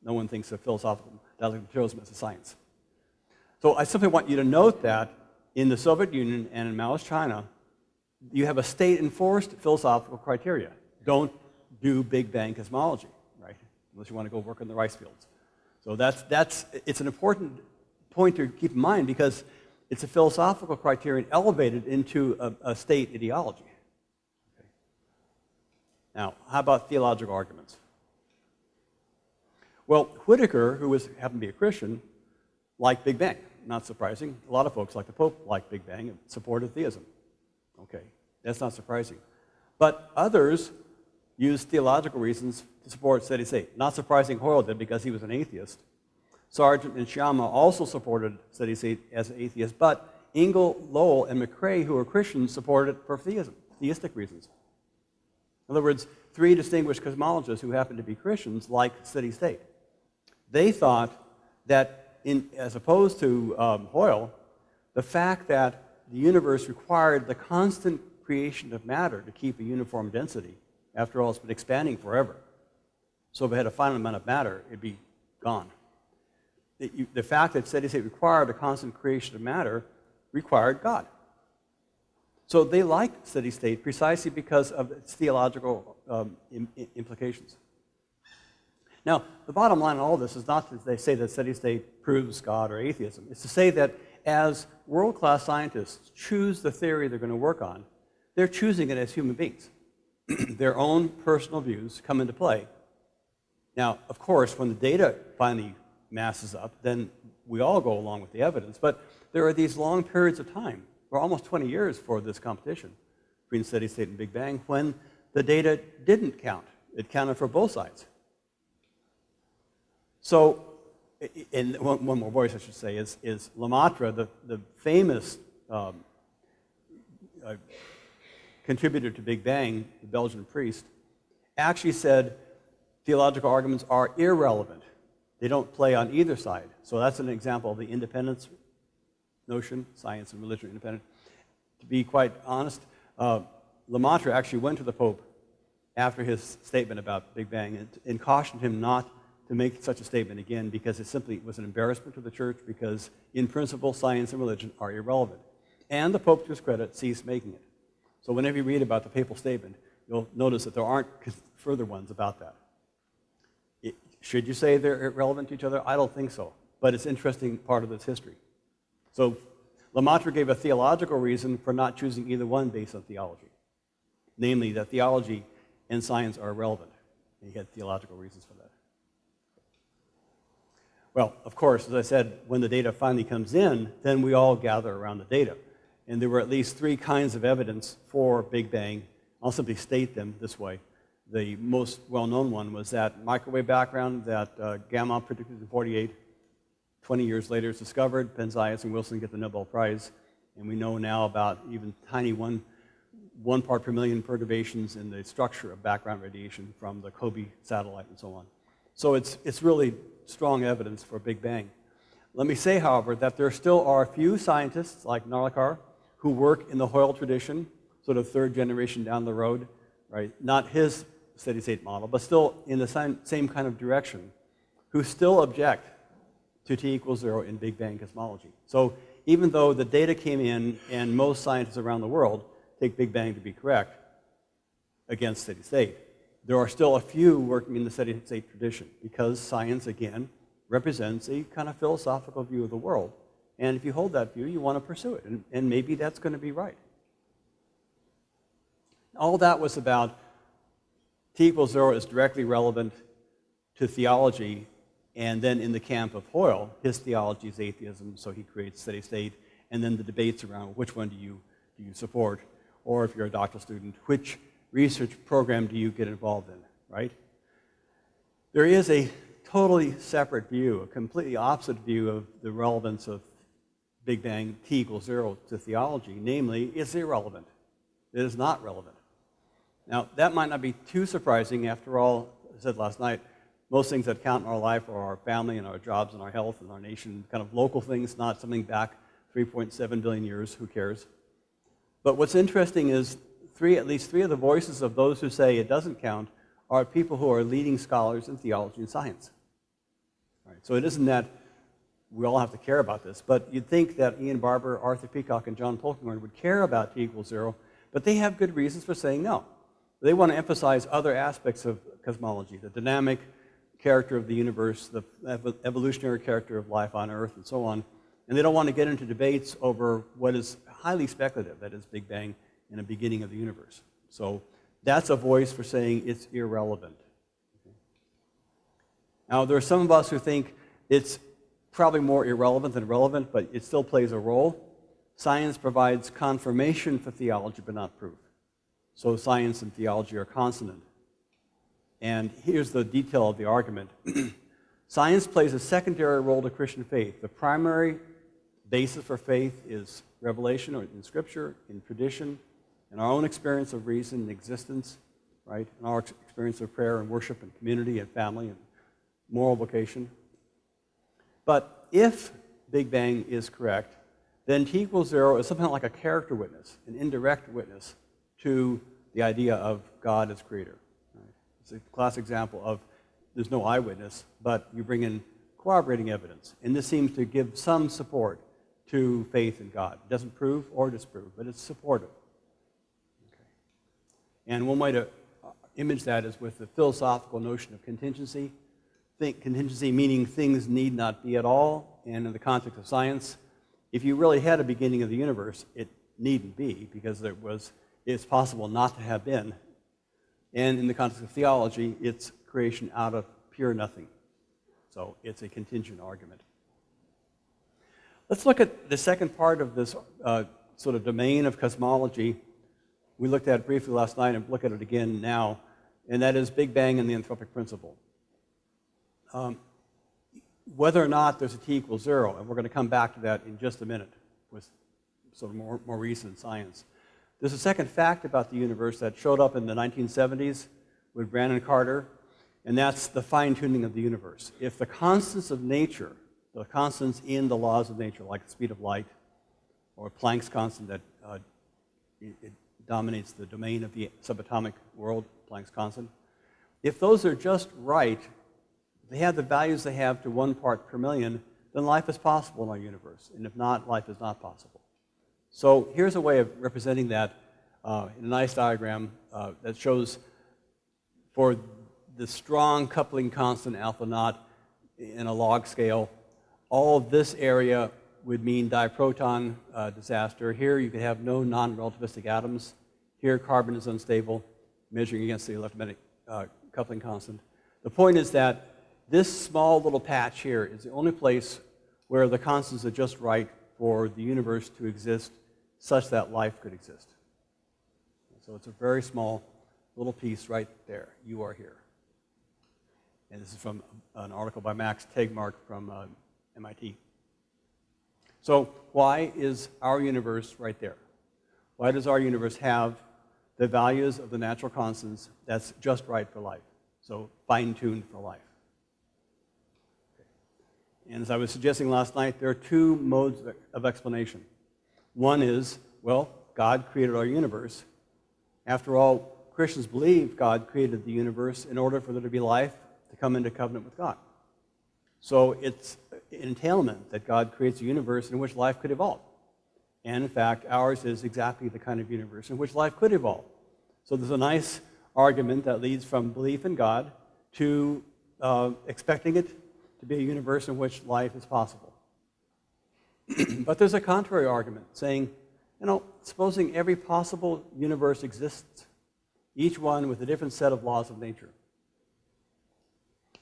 No one thinks of philosophical dialectical materialism as a science. So I simply want you to note that in the Soviet Union and in Maoist China, you have a state-enforced philosophical criteria. Don't do Big Bang cosmology, right? Unless you want to go work in the rice fields. So it's an important point to keep in mind because it's a philosophical criterion elevated into a state ideology. Okay. Now, how about theological arguments? Well, Whitaker, who happened to be a Christian, liked Big Bang. Not surprising. A lot of folks, like the Pope, liked Big Bang and supported theism. Okay, that's not surprising. But others used theological reasons to support steady state. Not surprising Hoyle did because he was an atheist. Sargent and Sciamma also supported steady state as an atheist, but Ingle, Lowell, and McRae, who were Christians, supported it for theism, theistic reasons. In other words, three distinguished cosmologists who happened to be Christians liked steady state. They thought that, as opposed to Hoyle, the fact that the universe required the constant creation of matter to keep a uniform density, after all, it's been expanding forever. So if it had a finite amount of matter, it'd be gone. The fact that steady state required a constant creation of matter required God. So they liked steady state precisely because of its theological implications. Now, the bottom line on all this is not that they say that steady state proves God or atheism. It's to say that as world-class scientists choose the theory they're going to work on, they're choosing it as human beings. Their own personal views come into play. Now, of course, when the data finally masses up, then we all go along with the evidence. But there are these long periods of time, or almost 20 years for this competition between steady state and Big Bang, when the data didn't count. It counted for both sides. So, and one more voice I should say is Lemaitre, the famous contributor to Big Bang, the Belgian priest, actually said theological arguments are irrelevant. They don't play on either side. So that's an example of the independence notion, science and religion are independent. To be quite honest, Lemaitre actually went to the Pope after his statement about Big Bang and cautioned him not to make such a statement again because it simply was an embarrassment to the church because in principle science and religion are irrelevant. And the Pope, to his credit, ceased making it. So whenever you read about the papal statement, you'll notice that there aren't further ones about that. Should you say they're irrelevant to each other? I don't think so. But it's an interesting part of this history. So Lemaitre gave a theological reason for not choosing either one based on theology. Namely, that theology and science are irrelevant. And he had theological reasons for that. Well, of course, as I said, when the data finally comes in, then we all gather around the data. And there were at least three kinds of evidence for Big Bang. I'll simply state them this way. The most well-known one was that microwave background that Gamma predicted in 48. 20 years later, it's discovered. Penzias and Wilson get the Nobel Prize. And we know now about even tiny one part per million perturbations in the structure of background radiation from the Kobe satellite and so on. So it's really strong evidence for Big Bang. Let me say, however, that there still are a few scientists like Narlikar who work in the Hoyle tradition, sort of third generation down the road, right? Not his steady-state model, but still in the same kind of direction, who still object to T equals 0 in Big Bang cosmology. So even though the data came in and most scientists around the world take Big Bang to be correct against steady state, there are still a few working in the steady state tradition because science, again, represents a kind of philosophical view of the world. And if you hold that view, you want to pursue it. And maybe that's going to be right. All that was about T equals 0 is directly relevant to theology. And then in the camp of Hoyle, his theology is atheism, so he creates steady state. And then the debates around which one do you support? Or if you're a doctoral student, which research program do you get involved in, right? There is a totally separate view, a completely opposite view of the relevance of Big Bang T equals 0 to theology, namely, it's irrelevant. It is not relevant. Now, that might not be too surprising. After all, as I said last night, most things that count in our life are our family and our jobs and our health and our nation, kind of local things, not something back 3.7 billion years, who cares? But what's interesting is at least three of the voices of those who say it doesn't count are people who are leading scholars in theology and science. Right, so it isn't that we all have to care about this, but you'd think that Ian Barber, Arthur Peacock, and John Polkinghorne would care about T equals 0, but they have good reasons for saying no. They want to emphasize other aspects of cosmology, the dynamic character of the universe, the evolutionary character of life on Earth, and so on. And they don't want to get into debates over what is highly speculative, that is Big Bang and a beginning of the universe. So that's a voice for saying it's irrelevant. Okay. Now, there are some of us who think it's probably more irrelevant than relevant, but it still plays a role. Science provides confirmation for theology, but not proof. So science and theology are consonant. And here's the detail of the argument. Science plays a secondary role to Christian faith. The primary basis for faith is revelation, or in Scripture, in tradition, in our own experience of reason and existence, right? In our experience of prayer and worship and community and family and moral vocation. But if Big Bang is correct, then T equals 0 is something like a character witness, an indirect witness to the idea of God as creator. Right? It's a classic example of there's no eyewitness, but you bring in corroborating evidence. And this seems to give some support to faith in God. It doesn't prove or disprove, but it's supportive. Okay. And one way to image that is with the philosophical notion of contingency. Contingency meaning things need not be at all, and in the context of science, if you really had a beginning of the universe, it needn't be, because it's possible not to have been. And in the context of theology, it's creation out of pure nothing. So it's a contingent argument. Let's look at the second part of this sort of domain of cosmology. We looked at it briefly last night and look at it again now, and that is Big Bang and the anthropic principle. Whether or not there's a T equals 0, and we're going to come back to that in just a minute with sort of more recent science. There's a second fact about the universe that showed up in the 1970s with Brandon Carter, and that's the fine-tuning of the universe. If the constants of nature, the constants in the laws of nature, like the speed of light, or Planck's constant that it dominates the domain of the subatomic world, Planck's constant, if those are just right, they have the values they have to 1 part per million, then life is possible in our universe. And if not, life is not possible. So here's a way of representing that in a nice diagram that shows for the strong coupling constant alpha naught in a log scale, all of this area would mean diproton disaster. Here you could have no non-relativistic atoms. Here carbon is unstable, measuring against the electromagnetic coupling constant. The point is that this small little patch here is the only place where the constants are just right for the universe to exist such that life could exist. So it's a very small little piece right there. You are here. And this is from an article by Max Tegmark from MIT. So why is our universe right there? Why does our universe have the values of the natural constants that's just right for life? So fine-tuned for life. And as I was suggesting last night, there are 2 modes of explanation. One is, well, God created our universe. After all, Christians believe God created the universe in order for there to be life to come into covenant with God. So it's an entailment that God creates a universe in which life could evolve. And in fact, ours is exactly the kind of universe in which life could evolve. So there's a nice argument that leads from belief in God to expecting it to be a universe in which life is possible. But there's a contrary argument saying, supposing every possible universe exists, each one with a different set of laws of nature.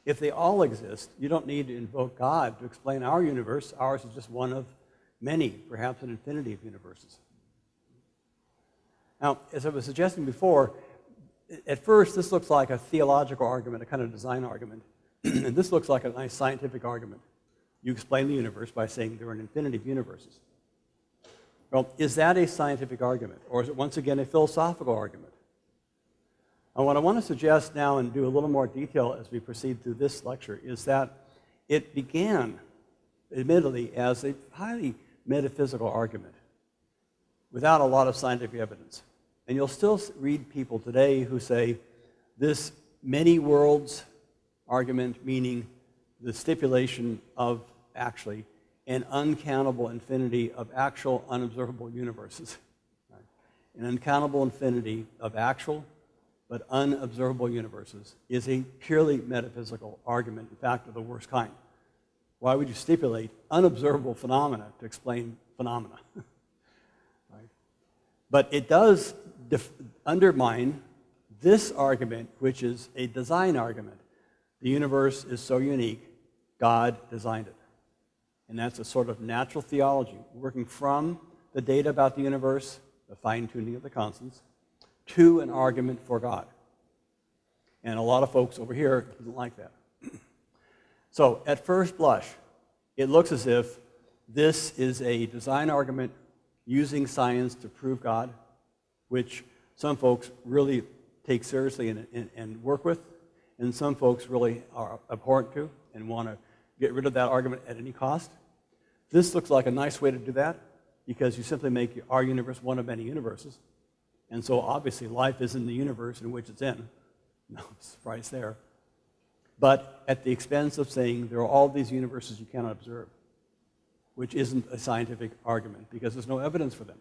If they all exist, you don't need to invoke God to explain our universe. Ours is just one of many, perhaps an infinity of universes. Now, as I was suggesting before, at first this looks like a theological argument, a kind of design argument. And this looks like a nice scientific argument. You explain the universe by saying there are an infinity of universes. Well, is that a scientific argument? Or is it once again a philosophical argument? And what I want to suggest now and do a little more detail as we proceed through this lecture is that it began, admittedly, as a highly metaphysical argument without a lot of scientific evidence. And you'll still read people today who say this many worlds argument, meaning the stipulation of actually an uncountable infinity of actual unobservable universes. Right? An uncountable infinity of actual but unobservable universes is a purely metaphysical argument, in fact, of the worst kind. Why would you stipulate unobservable phenomena to explain phenomena? Right? But it does undermine this argument, which is a design argument. The universe is so unique, God designed it. And that's a sort of natural theology, working from the data about the universe, the fine-tuning of the constants, to an argument for God. And a lot of folks over here didn't like that. So at first blush, it looks as if this is a design argument using science to prove God, which some folks really take seriously and work with, and some folks really are abhorrent to and want to get rid of that argument at any cost. This looks like a nice way to do that because you simply make our universe one of many universes. And so obviously life is in the universe in which it's in. No surprise there. But at the expense of saying there are all these universes you cannot observe, which isn't a scientific argument because there's no evidence for them.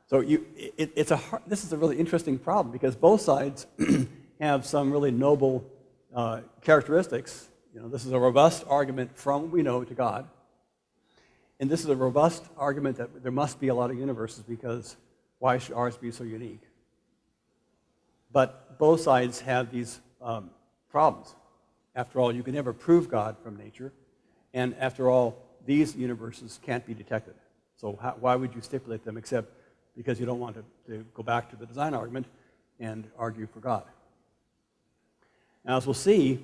So this is a really interesting problem because both sides have some really noble characteristics. This is a robust argument from what we know to God. And this is a robust argument that there must be a lot of universes because why should ours be so unique? But both sides have these problems. After all, you can never prove God from nature. And after all, these universes can't be detected. So why would you stipulate them except because you don't want to go back to the design argument and argue for God? Now, as we'll see,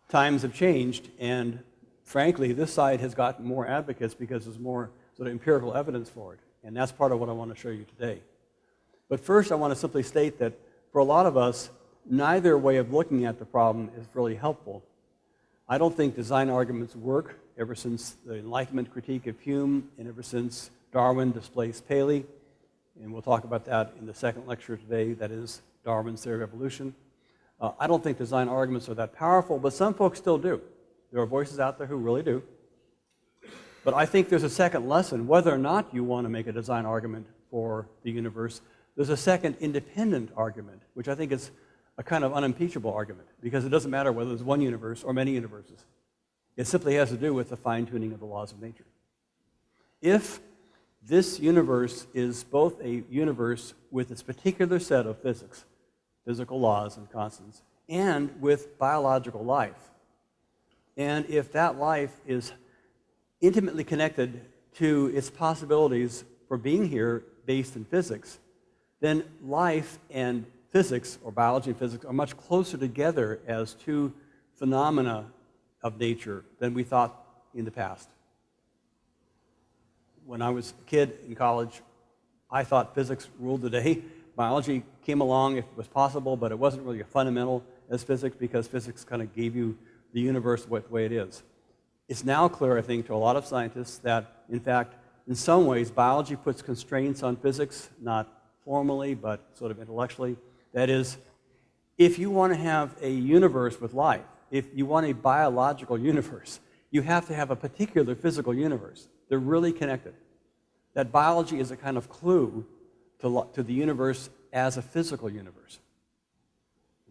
times have changed, and frankly, this side has gotten more advocates because there's more sort of empirical evidence for it. And that's part of what I want to show you today. But first, I want to simply state that for a lot of us, neither way of looking at the problem is really helpful. I don't think design arguments work ever since the Enlightenment critique of Hume and ever since Darwin displaced Paley. And we'll talk about that in the second lecture today, that is Darwin's theory of evolution. I don't think design arguments are that powerful, but some folks still do. There are voices out there who really do. But I think there's a second lesson. Whether or not you want to make a design argument for the universe, there's a second independent argument, which I think is a kind of unimpeachable argument, because it doesn't matter whether there's one universe or many universes. It simply has to do with the fine-tuning of the laws of nature. If this universe is both a universe with its particular set of physics, physical laws and constants, and with biological life, and if that life is intimately connected to its possibilities for being here based in physics, then life and physics, or biology and physics, are much closer together as two phenomena of nature than we thought in the past. When I was a kid in college, I thought physics ruled the day. Biology came along if it was possible, but it wasn't really as fundamental as physics, because physics kind of gave you the universe the way it is. It's now clear, I think, to a lot of scientists that, in fact, in some ways, biology puts constraints on physics, not formally, but sort of intellectually. That is, if you want to have a universe with life, if you want a biological universe, you have to have a particular physical universe. They're really connected. That biology is a kind of clue to the universe as a physical universe.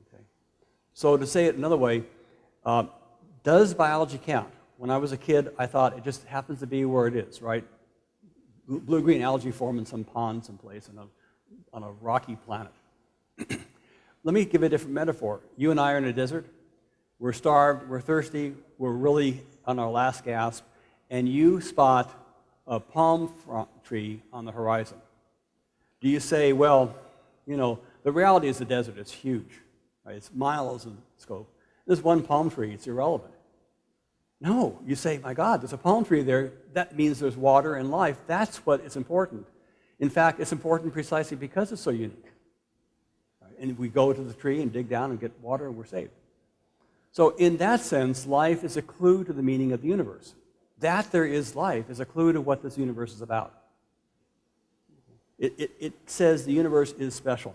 Okay. So to say it another way, does biology count? When I was a kid, I thought it just happens to be where it is, right? Blue-green algae form in some pond someplace on a rocky planet. Let me give a different metaphor. You and I are in a desert. We're starved, we're thirsty, we're really on our last gasp, and you spot a palm tree on the horizon. Do you say, well, you know, the reality is the desert is huge, right? It's miles in scope. There's one palm tree, it's irrelevant. No, you say, my God, there's a palm tree there. That means there's water and life. That's what is important. In fact, it's important precisely because it's so unique. Right? And we go to the tree and dig down and get water and we're saved. So in that sense, life is a clue to the meaning of the universe. That there is life is a clue to what this universe is about. It says the universe is special.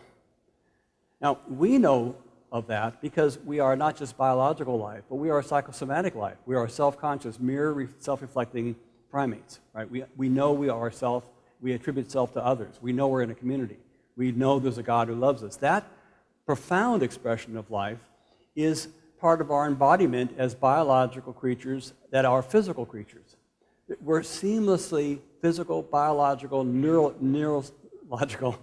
Now, we know of that because we are not just biological life, but we are psychosomatic life. We are self-conscious, mirror self-reflecting primates. Right? We know we are self, we attribute self to others. We know we're in a community. We know there's a God who loves us. That profound expression of life is part of our embodiment as biological creatures that are physical creatures. We're seamlessly physical, biological, neurological,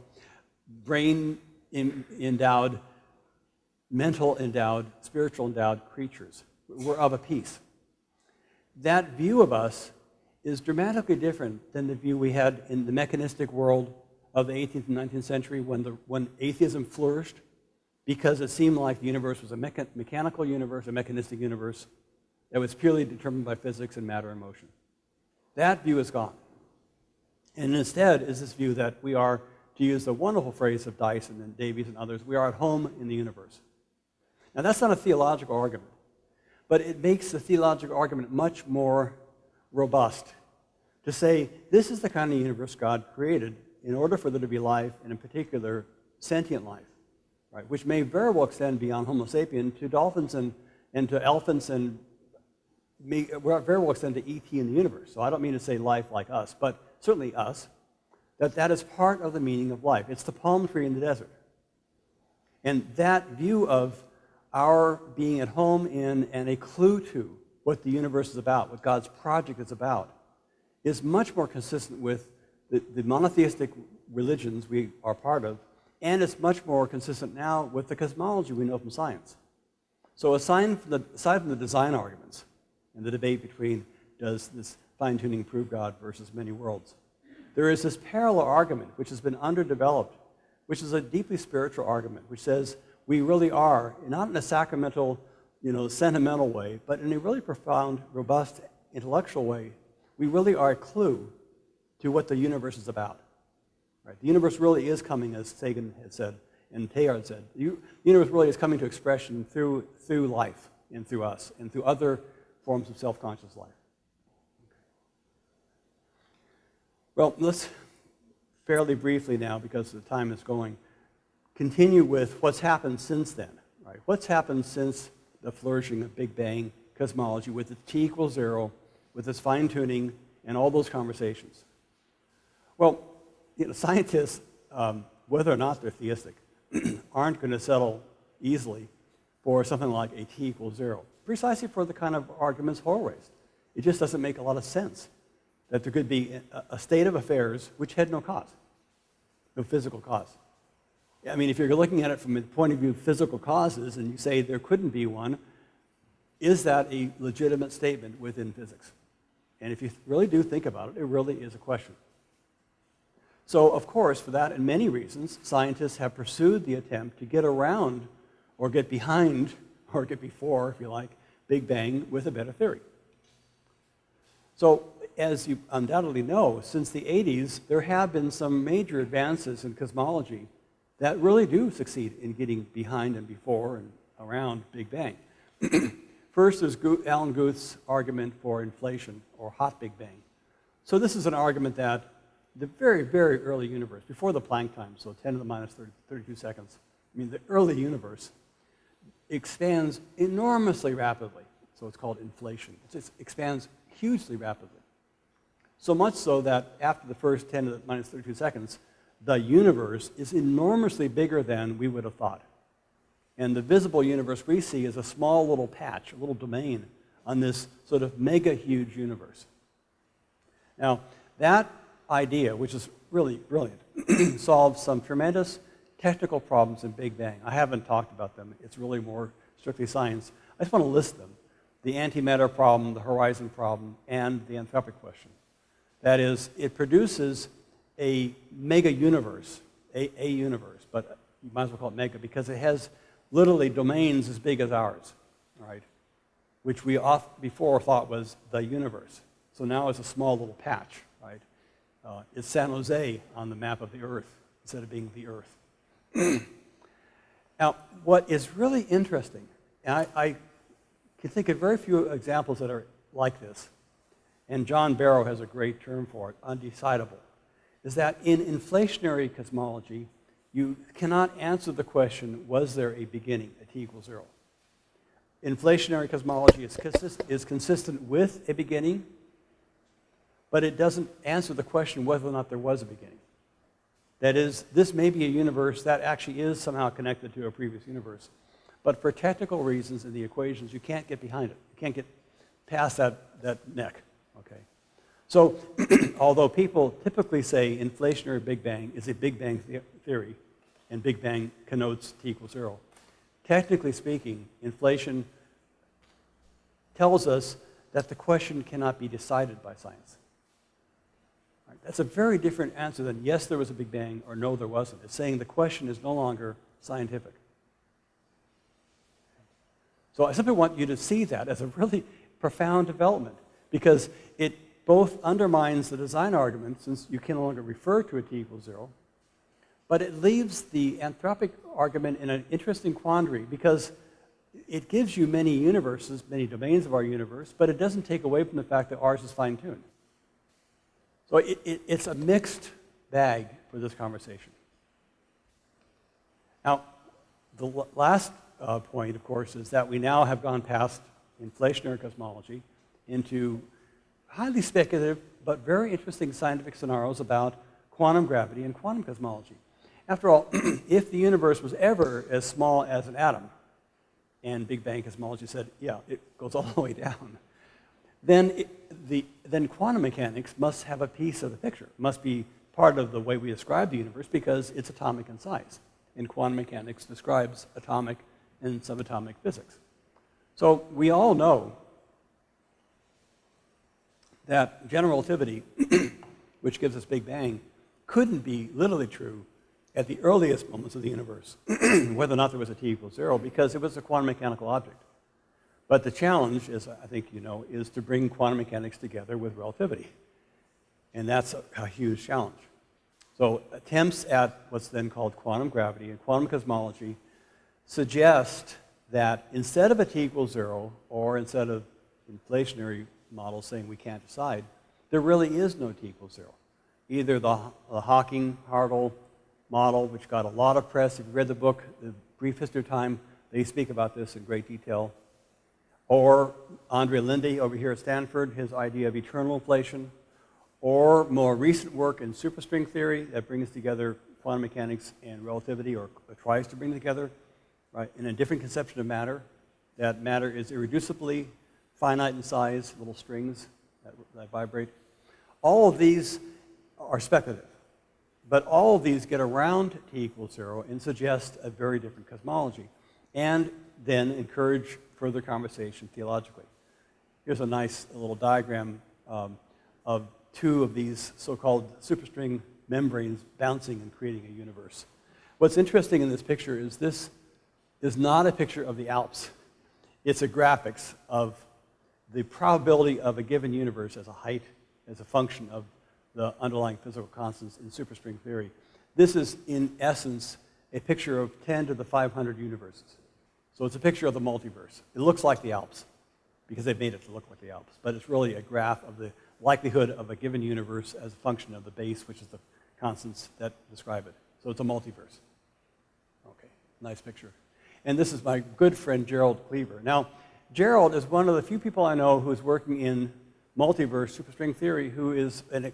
brain-endowed, mental-endowed, spiritual-endowed creatures. We're of a piece. That view of us is dramatically different than the view we had in the mechanistic world of the 18th and 19th century when atheism flourished, because it seemed like the universe was a mechanical universe, a mechanistic universe that was purely determined by physics and matter and motion. That view is gone. And instead is this view that we are, to use the wonderful phrase of Dyson and Davies and others, we are at home in the universe. Now that's not a theological argument, but it makes the theological argument much more robust to say this is the kind of universe God created in order for there to be life, and in particular sentient life. Right, which may very well extend beyond Homo sapien to dolphins and to elephants, and may very well extend to ET in the universe. So I don't mean to say life like us, but certainly us, that is part of the meaning of life. It's the palm tree in the desert. And that view of our being at home in and a clue to what the universe is about, what God's project is about, is much more consistent with the monotheistic religions we are part of. And it's much more consistent now with the cosmology we know from science. So aside from the design arguments and the debate between does this fine-tuning prove God versus many worlds, there is this parallel argument which has been underdeveloped, which is a deeply spiritual argument, which says we really are, not in a sacramental, sentimental way, but in a really profound, robust, intellectual way, we really are a clue to what the universe is about. Right? The universe really is coming, as Sagan had said, and Teilhard said. The universe really is coming to expression through life and through us and through other forms of self-conscious life. Well, let's fairly briefly now, because the time is going, continue with what's happened since then. Right? What's happened since the flourishing of Big Bang cosmology with its T equals 0, with its fine-tuning, and all those conversations? Well, scientists, whether or not they're theistic, aren't going to settle easily for something like a T equals 0, precisely for the kind of arguments Hoyle raised. It just doesn't make a lot of sense that there could be a state of affairs which had no cause, no physical cause. I mean, if you're looking at it from the point of view of physical causes and you say there couldn't be one, is that a legitimate statement within physics? And if you really do think about it, it really is a question. So, of course, for that and many reasons, scientists have pursued the attempt to get around or get behind or get before, if you like, Big Bang with a better theory. So, as you undoubtedly know, since the 80s, there have been some major advances in cosmology that really do succeed in getting behind and before and around Big Bang. First, there's Alan Guth's argument for inflation, or hot Big Bang. So this is an argument that the very, very early universe, before the Planck time, so 10 to the minus 32 seconds, I mean, the early universe expands enormously rapidly. So it's called inflation. It expands hugely rapidly. So much so that after the first 10 to the minus 32 seconds, the universe is enormously bigger than we would have thought. And the visible universe we see is a small little patch, a little domain on this sort of mega huge universe. Now, that idea, which is really brilliant, solves some tremendous technical problems in Big Bang. I haven't talked about them. It's really more strictly science. I just want to list them. The antimatter problem, the horizon problem, and the anthropic question. That is, it produces a mega universe, a universe, but you might as well call it mega because it has literally domains as big as ours, right? Which we before thought was the universe. So now it's a small little patch, right? It's San Jose on the map of the Earth instead of being the Earth. Now, what is really interesting, and I can think of very few examples that are like this, and John Barrow has a great term for it, undecidable, is that in inflationary cosmology, you cannot answer the question, was there a beginning at T equals 0? Inflationary cosmology is consistent with a beginning, but it doesn't answer the question whether or not there was a beginning. That is, this may be a universe that actually is somehow connected to a previous universe, but for technical reasons in the equations, you can't get behind it. You can't get past that neck, okay? So, although people typically say inflationary Big Bang is a Big Bang theory, and Big Bang connotes T equals 0, technically speaking, inflation tells us that the question cannot be decided by science. Right? That's a very different answer than yes, there was a Big Bang, or no, there wasn't. It's saying the question is no longer scientific. So I simply want you to see that as a really profound development, because it both undermines the design argument, since you can no longer refer to a T equals 0, but it leaves the anthropic argument in an interesting quandary, because it gives you many universes, many domains of our universe, but it doesn't take away from the fact that ours is fine-tuned. So it's a mixed bag for this conversation. Now, the last point, of course, is that we now have gone past inflationary cosmology into highly speculative but very interesting scientific scenarios about quantum gravity and quantum cosmology. After all, if the universe was ever as small as an atom, and Big Bang cosmology said, yeah, it goes all the way down, then quantum mechanics must have a piece of the picture, must be part of the way we describe the universe, because it's atomic in size. And quantum mechanics describes atomic and subatomic physics. So we all know that general relativity, which gives us Big Bang, couldn't be literally true at the earliest moments of the universe, whether or not there was a T equals 0, because it was a quantum mechanical object. But the challenge, as I think you know, is to bring quantum mechanics together with relativity. And that's a huge challenge. So attempts at what's then called quantum gravity and quantum cosmology suggest that instead of a t equals 0, or instead of inflationary models saying we can't decide, there really is no t equals 0. Either the Hawking-Hartle model, which got a lot of press. If you read the book, The Brief History of Time, they speak about this in great detail. Or Andre Linde over here at Stanford, his idea of eternal inflation. Or more recent work in superstring theory that brings together quantum mechanics and relativity, or tries to bring together, right, in a different conception of matter, that matter is irreducibly finite in size, little strings that vibrate. All of these are speculative, but all of these get around t equals 0 and suggest a very different cosmology, and then encourage further conversation theologically. Here's a nice little diagram of two of these so-called superstring membranes bouncing and creating a universe. What's interesting in this picture is this is not a picture of the Alps. It's a graphics of the probability of a given universe as a height, as a function of the underlying physical constants in superstring theory. This is, in essence, a picture of 10 to the 500 universes. So it's a picture of the multiverse. It looks like the Alps, because they've made it to look like the Alps, but it's really a graph of the likelihood of a given universe as a function of the base, which is the constants that describe it. So it's a multiverse. Okay, nice picture. And this is my good friend Gerald Cleaver. Now, Gerald is one of the few people I know who is working in multiverse superstring theory, who is an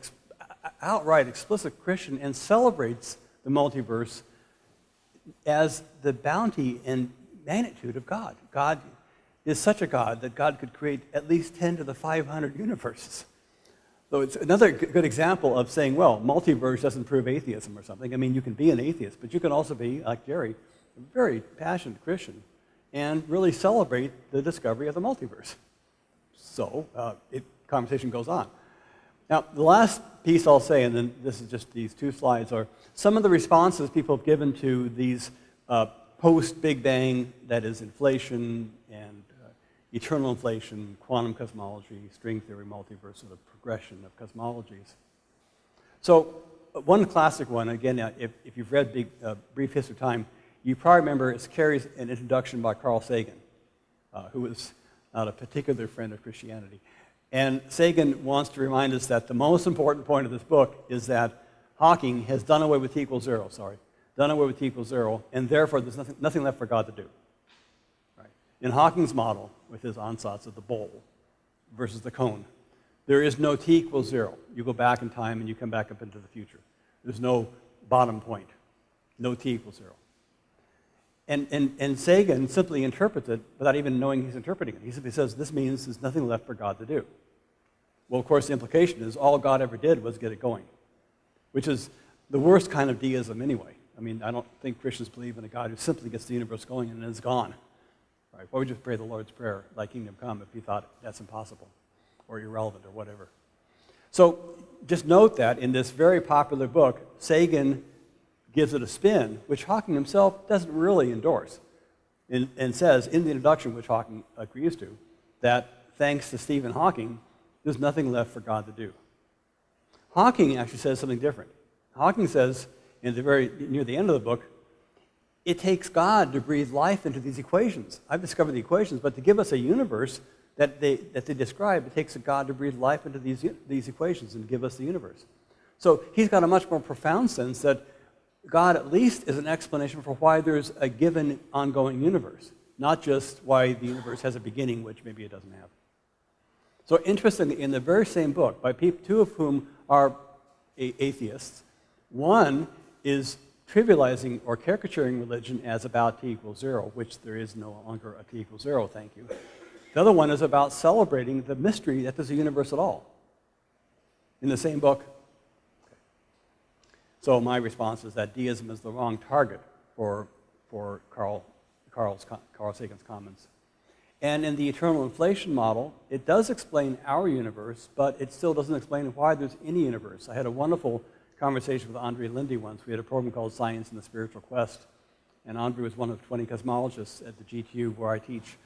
outright explicit Christian and celebrates the multiverse as the bounty and magnitude of God. God is such a God that God could create at least 10 to the 500 universes. So it's another good example of saying, well, multiverse doesn't prove atheism or something. I mean, you can be an atheist, but you can also be, like Jerry, a very passionate Christian and really celebrate the discovery of the multiverse. So conversation goes on. Now, the last piece I'll say, and then this is just these two slides, are some of the responses people have given to these post-Big Bang, that is inflation and eternal inflation, quantum cosmology, string theory, multiverse, sort of progression of cosmologies. So one classic one, again, if you've read Brief History of Time, you probably remember it carries an introduction by Carl Sagan, who was not a particular friend of Christianity. And Sagan wants to remind us that the most important point of this book is that Hawking has done away with t equals 0, done away with t equals 0, and therefore there's nothing left for God to do. Right? In Hawking's model, with his ansatz of the bowl versus the cone, there is no t equals 0. You go back in time and you come back up into the future. There's no bottom point, no t equals 0. And Sagan simply interprets it without even knowing he's interpreting it. He simply says, this means there's nothing left for God to do. Well, of course, the implication is all God ever did was get it going, which is the worst kind of deism anyway. I mean, I don't think Christians believe in a God who simply gets the universe going and then it's gone. Right? Why would you pray the Lord's Prayer, thy kingdom come, if you thought that's impossible or irrelevant or whatever? So just note that in this very popular book, Sagan gives it a spin, which Hawking himself doesn't really endorse, and says in the introduction, which Hawking agrees to, that thanks to Stephen Hawking, there's nothing left for God to do. Hawking actually says something different. Hawking says, near the end of the book, it takes God to breathe life into these equations. I've discovered the equations, but to give us a universe that they describe, it takes a God to breathe life into these equations and give us the universe. So he's got a much more profound sense that God at least is an explanation for why there's a given ongoing universe, not just why the universe has a beginning, which maybe it doesn't have. So interestingly, in the very same book, by two of whom are atheists, one is trivializing or caricaturing religion as about t equals 0, which there is no longer a t equals 0, thank you. The other one is about celebrating the mystery that there's a universe at all. In the same book. So my response is that deism is the wrong target for Carl Sagan's comments. And in the eternal inflation model, it does explain our universe, but it still doesn't explain why there's any universe. I had a wonderful conversation with Andre Linde once. We had a program called Science and the Spiritual Quest, and Andre was one of 20 cosmologists at the GTU where I teach.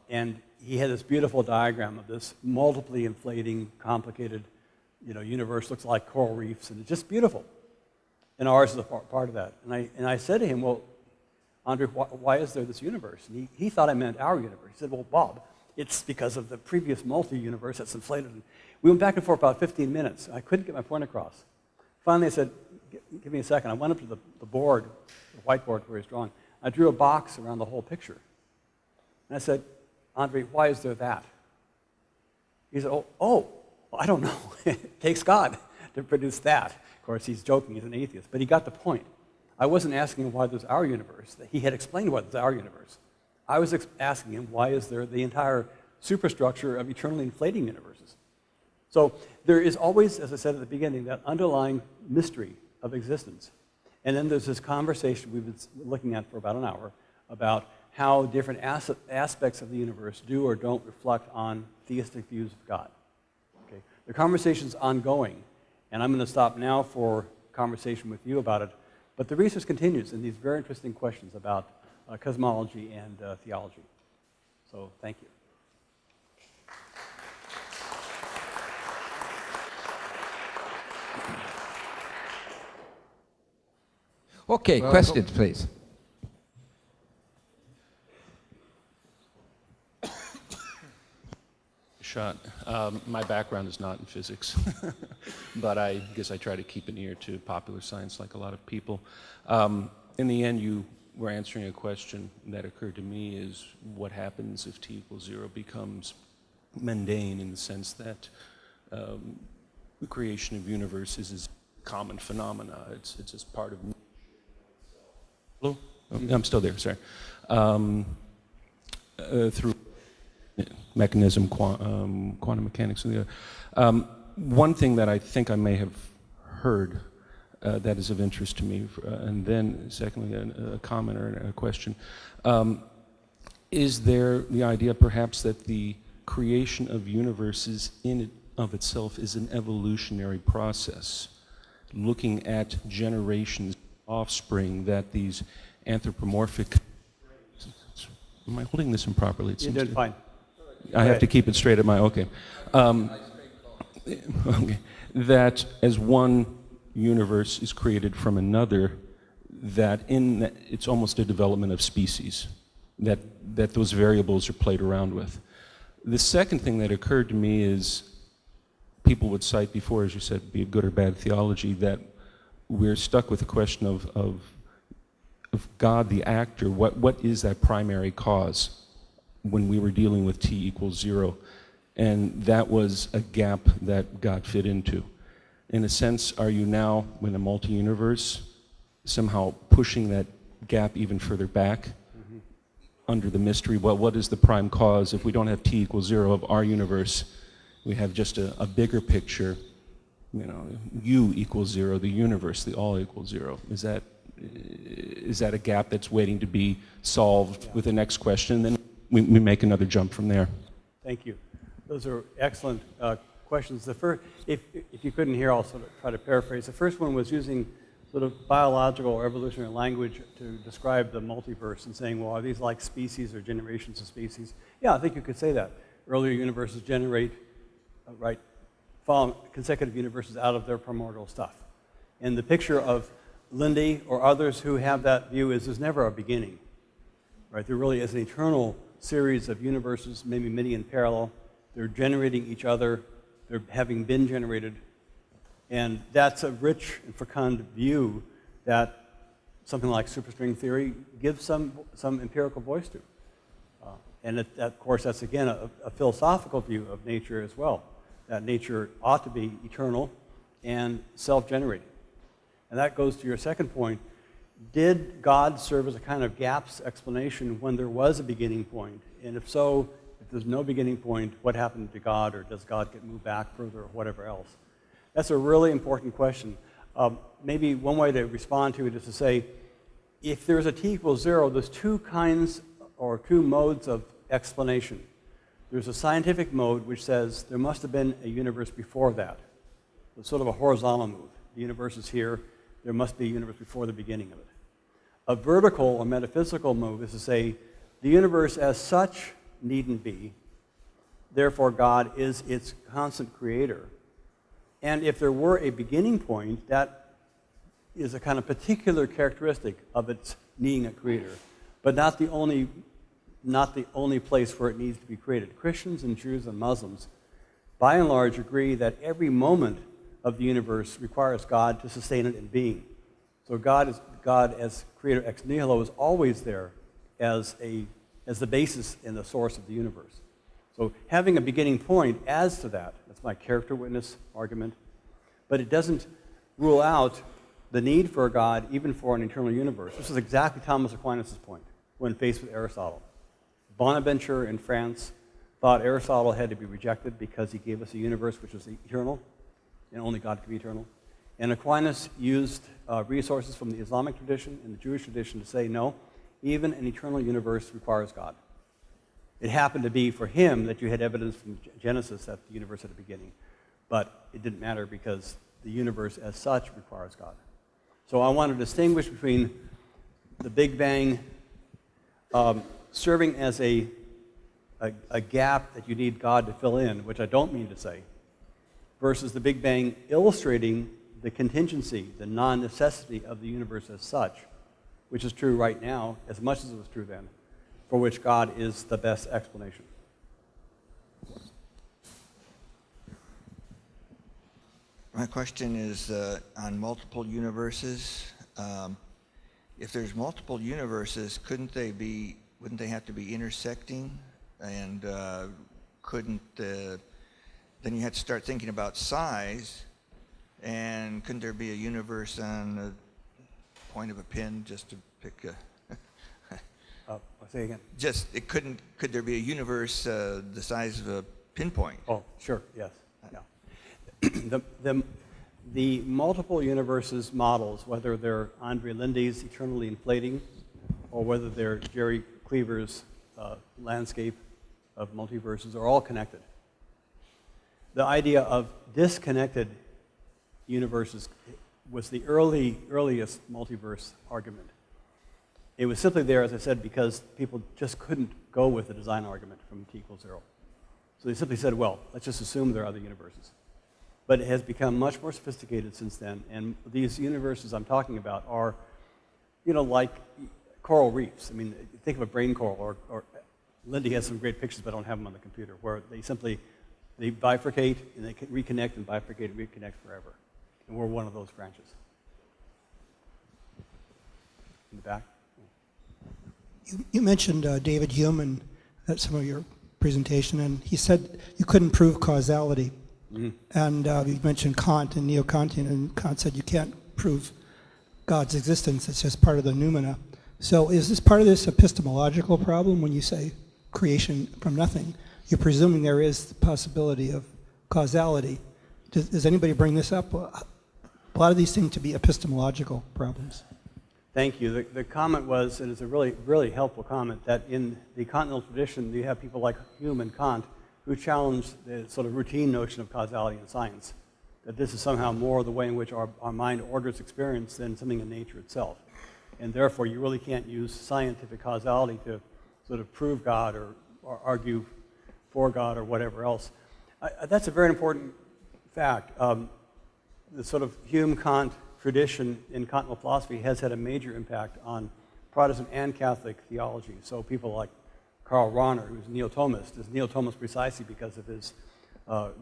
And he had this beautiful diagram of this multiply inflating, complicated universe, looks like coral reefs, and it's just beautiful. And ours is a part of that. And I said to him, well, Andre, why is there this universe? And he thought I meant our universe. He said, well, Bob, it's because of the previous multi-universe that's inflated. And we went back and forth about 15 minutes. I couldn't get my point across. Finally, I said, give me a second. I went up to the board, the whiteboard where he's drawing. I drew a box around the whole picture. And I said, Andre, why is there that? He said, well, I don't know. It takes God to produce that. Of course, he's joking. He's an atheist. But he got the point. I wasn't asking him why there's our universe. He had explained why there's our universe. I was asking him why is there the entire superstructure of eternally inflating universes. So there is always, as I said at the beginning, that underlying mystery of existence. And then there's this conversation we've been looking at for about an hour about how different aspects of the universe do or don't reflect on theistic views of God. Okay? The conversation's ongoing, and I'm going to stop now for conversation with you about it. But the research continues in these very interesting questions about cosmology and theology. So thank you. Okay, questions, please. Shot. My background is not in physics, but I guess I try to keep an ear to popular science like a lot of people. In the end, you were answering a question that occurred to me is what happens if t equals 0 becomes mundane in the sense that the creation of universes is a common phenomena. It's just part of... Hello? I'm still there, sorry. Through mechanism, quantum mechanics, and the other. One thing that I think I may have heard that is of interest to me, and then secondly, a comment or a question. Is there the idea perhaps that the creation of universes in and of itself is an evolutionary process, looking at generations, offspring, that these anthropomorphic... Am I holding this improperly? You did fine. I have to keep it straight at my... Okay. Okay. That as one universe is created from another, that it's almost a development of species, that those variables are played around with. The second thing that occurred to me is people would cite before, as you said, be it good or bad theology, that we're stuck with the question of God the actor. What is that primary cause when we were dealing with t equals 0? And that was a gap that God fit into. In a sense, are you now, in a multi-universe, somehow pushing that gap even further back under the mystery? Well, what is the prime cause? If we don't have t equals 0 of our universe, we have just a bigger picture, u equals 0, the universe, the all equals 0. Is that a gap that's waiting to be solved with the next question? Then we make another jump from there. Thank you. Those are excellent questions. The first, if you couldn't hear, I'll sort of try to paraphrase. The first one was using sort of biological or evolutionary language to describe the multiverse and saying, well, are these like species or generations of species? Yeah, I think you could say that. Earlier universes generate, follow consecutive universes out of their primordial stuff. And the picture of Lindy or others who have that view is there's never a beginning. Right? There really is an eternal series of universes, maybe many in parallel. They're generating each other. They're having been generated. And that's a rich and fecund view that something like superstring theory gives some empirical voice to. And of course, that's again a philosophical view of nature as well, that nature ought to be eternal and self-generating. And that goes to your second point. Did God serve as a kind of gaps explanation when there was a beginning point? And if so, if there's no beginning point, what happened to God, or does God get moved back further, or whatever else? That's a really important question. Maybe one way to respond to it is to say, if there's a t equals 0, there's two kinds or two modes of explanation. There's a scientific mode which says there must have been a universe before that. It's sort of a horizontal move. The universe is here. There must be a universe before the beginning of it. A vertical or metaphysical move is to say the universe as such needn't be. Therefore, God is its constant creator. And if there were a beginning point, that is a kind of particular characteristic of its needing a creator, but not the only place where it needs to be created. Christians and Jews and Muslims, by and large, agree that every moment of the universe requires God to sustain it in being. So God as creator ex nihilo is always there as the basis and the source of the universe. So having a beginning point adds to that. That's my character witness argument. But it doesn't rule out the need for a God even for an eternal universe. This is exactly Thomas Aquinas' point when faced with Aristotle. Bonaventure in France thought Aristotle had to be rejected because he gave us a universe which was eternal, and only God could be eternal. And Aquinas used resources from the Islamic tradition and the Jewish tradition to say, no, even an eternal universe requires God. It happened to be for him that you had evidence from Genesis that the universe had a beginning, but it didn't matter because the universe as such requires God. So I want to distinguish between the Big Bang serving as a gap that you need God to fill in, which I don't mean to say, versus the Big Bang illustrating the contingency, the non-necessity of the universe as such, which is true right now as much as it was true then, for which God is the best explanation. My question is on multiple universes. If there's multiple universes, wouldn't they have to be intersecting? And then you have to start thinking about size. And couldn't there be a universe on the point of a pin, just to pick a? I'll say again. Could there be a universe the size of a pinpoint? Oh, sure, yes. Yeah. The multiple universes models, whether they're Andre Linde's Eternally Inflating, or whether they're Jerry Cleaver's landscape of multiverses, are all connected. The idea of disconnected universes was the earliest multiverse argument. It was simply there, as I said, because people just couldn't go with the design argument from t = 0. So they simply said, well, let's just assume there are other universes. But it has become much more sophisticated since then, and these universes I'm talking about are, like coral reefs. I mean, think of a brain coral, or Lindy has some great pictures, but I don't have them on the computer, where they bifurcate, and they can reconnect and bifurcate and reconnect forever. And we're one of those branches. In the back. You mentioned David Hume at some of your presentation, and he said you couldn't prove causality. Mm-hmm. And you mentioned Kant and Neo-Kantian, and Kant said you can't prove God's existence, it's just part of the noumena. So is this part of this epistemological problem when you say creation from nothing? You're presuming there is the possibility of causality. Does anybody bring this up? A lot of these seem to be epistemological problems. Thank you. The comment was, and it's a really, really helpful comment, that in the continental tradition you have people like Hume and Kant who challenge the sort of routine notion of causality in science, that this is somehow more the way in which our mind orders experience than something in nature itself. And therefore you really can't use scientific causality to sort of prove God or argue for God or whatever else. That's a very important fact. The sort of Hume-Kant tradition in continental philosophy has had a major impact on Protestant and Catholic theology. So people like Karl Rahner, who's a neo-Thomist, is neo-Thomist precisely because of his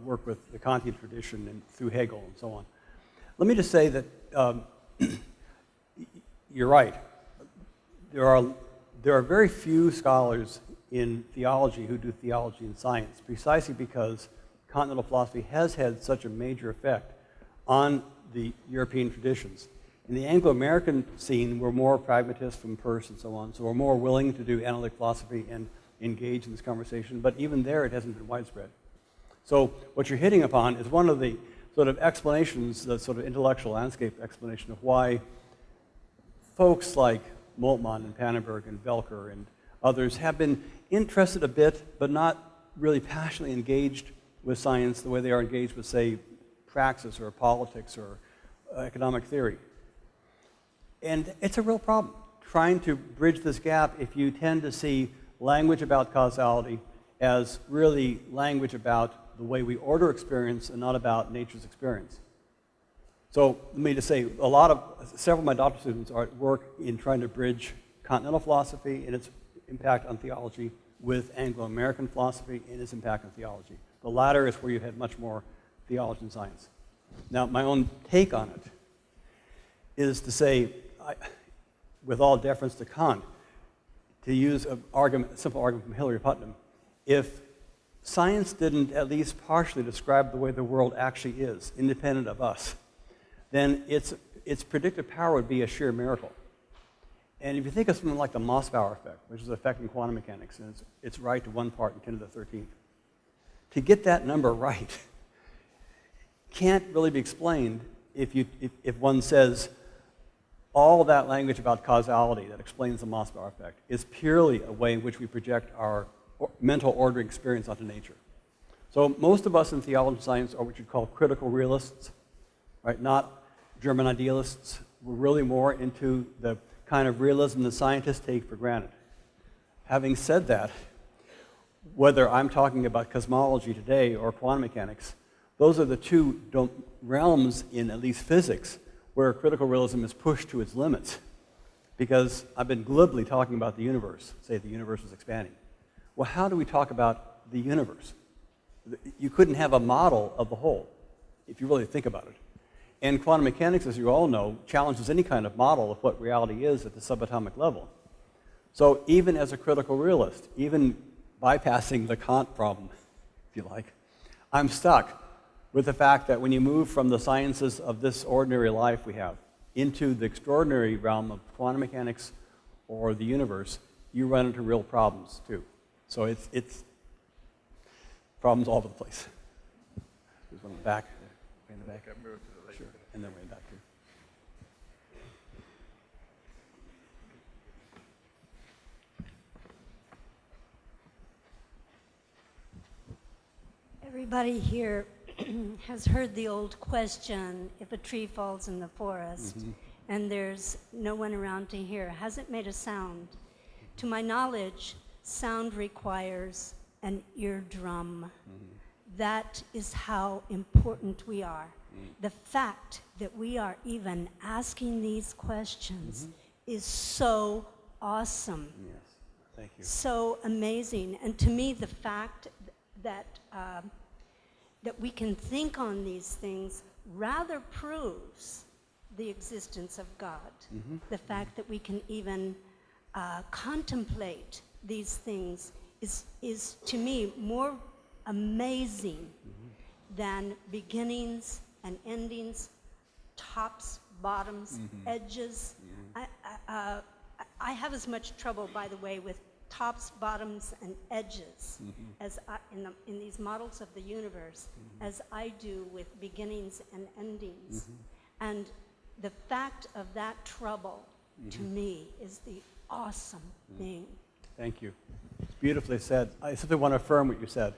work with the Kantian tradition and through Hegel and so on. Let me just say that you're right. There are very few scholars in theology who do theology in science, precisely because continental philosophy has had such a major effect on the European traditions. In the Anglo-American scene, we're more pragmatists from Peirce and so on, so we're more willing to do analytic philosophy and engage in this conversation, but even there it hasn't been widespread. So what you're hitting upon is one of the sort of explanations, the sort of intellectual landscape explanation of why folks like Moltmann and Pannenberg and Velker and others have been interested a bit, but not really passionately engaged with science the way they are engaged with, say, praxis or politics or economic theory. And it's a real problem, trying to bridge this gap if you tend to see language about causality as really language about the way we order experience and not about nature's experience. So let me just say, several of my doctoral students are at work in trying to bridge continental philosophy and its impact on theology with Anglo-American philosophy and its impact on theology. The latter is where you have much more theology and science. Now, my own take on it is to say, with all deference to Kant, to use a simple argument from Hilary Putnam, if science didn't at least partially describe the way the world actually is, independent of us, then its predictive power would be a sheer miracle. And if you think of something like the Mossbauer effect, which is affecting quantum mechanics, and it's right to 1 part in 10 to the 13th, to get that number right can't really be explained if one says all that language about causality that explains the Mossbauer effect is purely a way in which we project our mental ordering experience onto nature. So most of us in theology and science are what you'd call critical realists, right? Not German idealists. We're really more into the kind of realism the scientists take for granted. Having said that, whether I'm talking about cosmology today or quantum mechanics, those are the two realms in at least physics where critical realism is pushed to its limits. Because I've been glibly talking about the universe, say the universe is expanding. Well, how do we talk about the universe? You couldn't have a model of the whole, if you really think about it. And quantum mechanics, as you all know, challenges any kind of model of what reality is at the subatomic level. So even as a critical realist, even bypassing the Kant problem, if you like, I'm stuck with the fact that when you move from the sciences of this ordinary life we have into the extraordinary realm of quantum mechanics or the universe, you run into real problems too. So it's problems all over the place. There's one in the back. In the back. Sure. And then way back here. Everybody here has heard the old question, if a tree falls in the forest and there's no one around to hear, has it made a sound? To my knowledge, sound requires an eardrum. That is how important we are. The fact that we are even asking these questions is so awesome. Yes, thank you. So amazing. And to me, the fact that that we can think on these things rather proves the existence of God. The fact that we can even contemplate these things is to me more amazing than beginnings and endings, tops, bottoms, edges. I have as much trouble, by the way, with tops, bottoms, and edges as in these models of the universe as I do with beginnings and endings. And the fact of that trouble, to me, is the awesome thing. Thank you. It's beautifully said. I simply want to affirm what you said,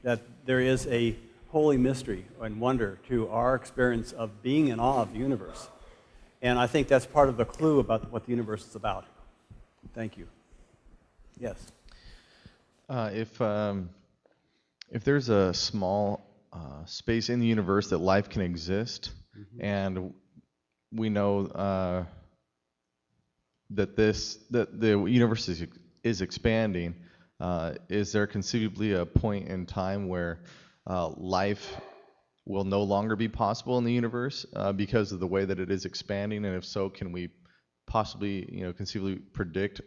that there is a holy mystery and wonder to our experience of being in awe of the universe. And I think that's part of the clue about what the universe is about. Thank you. Yes. If there's a small space in the universe that life can exist, and we know that the universe is expanding, is there conceivably a point in time where life will no longer be possible in the universe because of the way that it is expanding? And if so, can we possibly, conceivably predict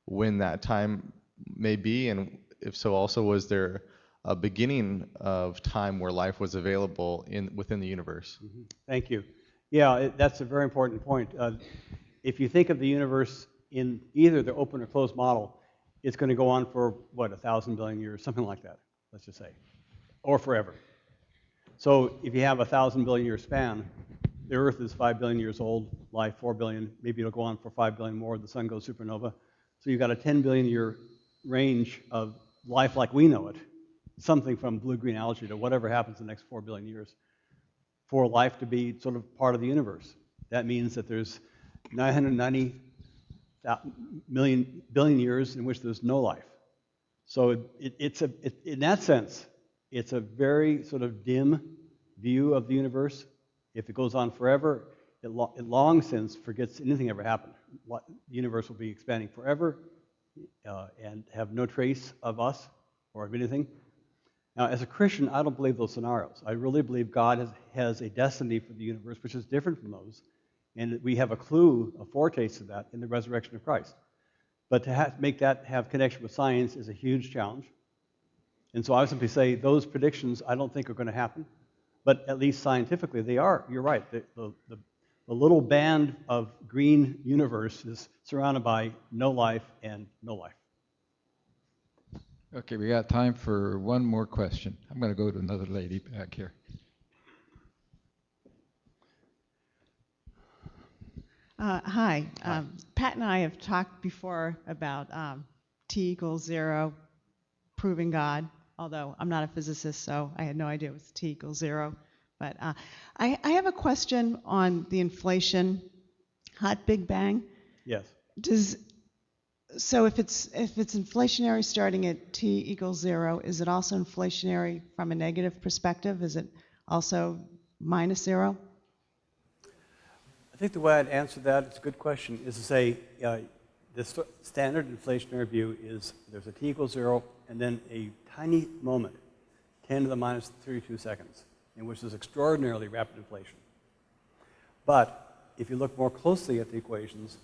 when that time may be? And if so, also, was there a beginning of time where life was available within the universe? Thank you. Yeah, that's a very important point. If you think of the universe in either the open or closed model, it's going to go on for, 1,000 billion years, something like that, let's just say, or forever. So if you have a 1,000 billion year span, the Earth is 5 billion years old, life 4 billion, maybe it'll go on for 5 billion more, the sun goes supernova. So you've got a 10 billion year range of life like we know it, something from blue-green algae to whatever happens in the next 4 billion years, for life to be sort of part of the universe. That means that there's 990 billion years in which there's no life. So in that sense, it's a very sort of dim view of the universe. If it goes on forever, it long since forgets anything ever happened. The universe will be expanding forever and have no trace of us or of anything. Now, as a Christian, I don't believe those scenarios. I really believe God has a destiny for the universe which is different from those, and we have a clue, a foretaste of that in the resurrection of Christ. But to make that have connection with science is a huge challenge. And so I would simply say those predictions I don't think are going to happen, but at least scientifically they are. You're right. The little band of green universe is surrounded by no life and no life. Okay, we got time for one more question. I'm going to go to another lady back here. Hi. Pat and I have talked before about T equals 0, proving God, although I'm not a physicist, so I had no idea it was T equals 0. But I have a question on the inflation, hot Big Bang. Yes. So if it's inflationary starting at T equals 0, is it also inflationary from a negative perspective? Is it also minus 0? I think the way I'd answer that, it's a good question, is to say the standard inflationary view is there's a T equals 0 and then a tiny moment, 10 to the minus 32 seconds, in which there's extraordinarily rapid inflation. But if you look more closely at the equations,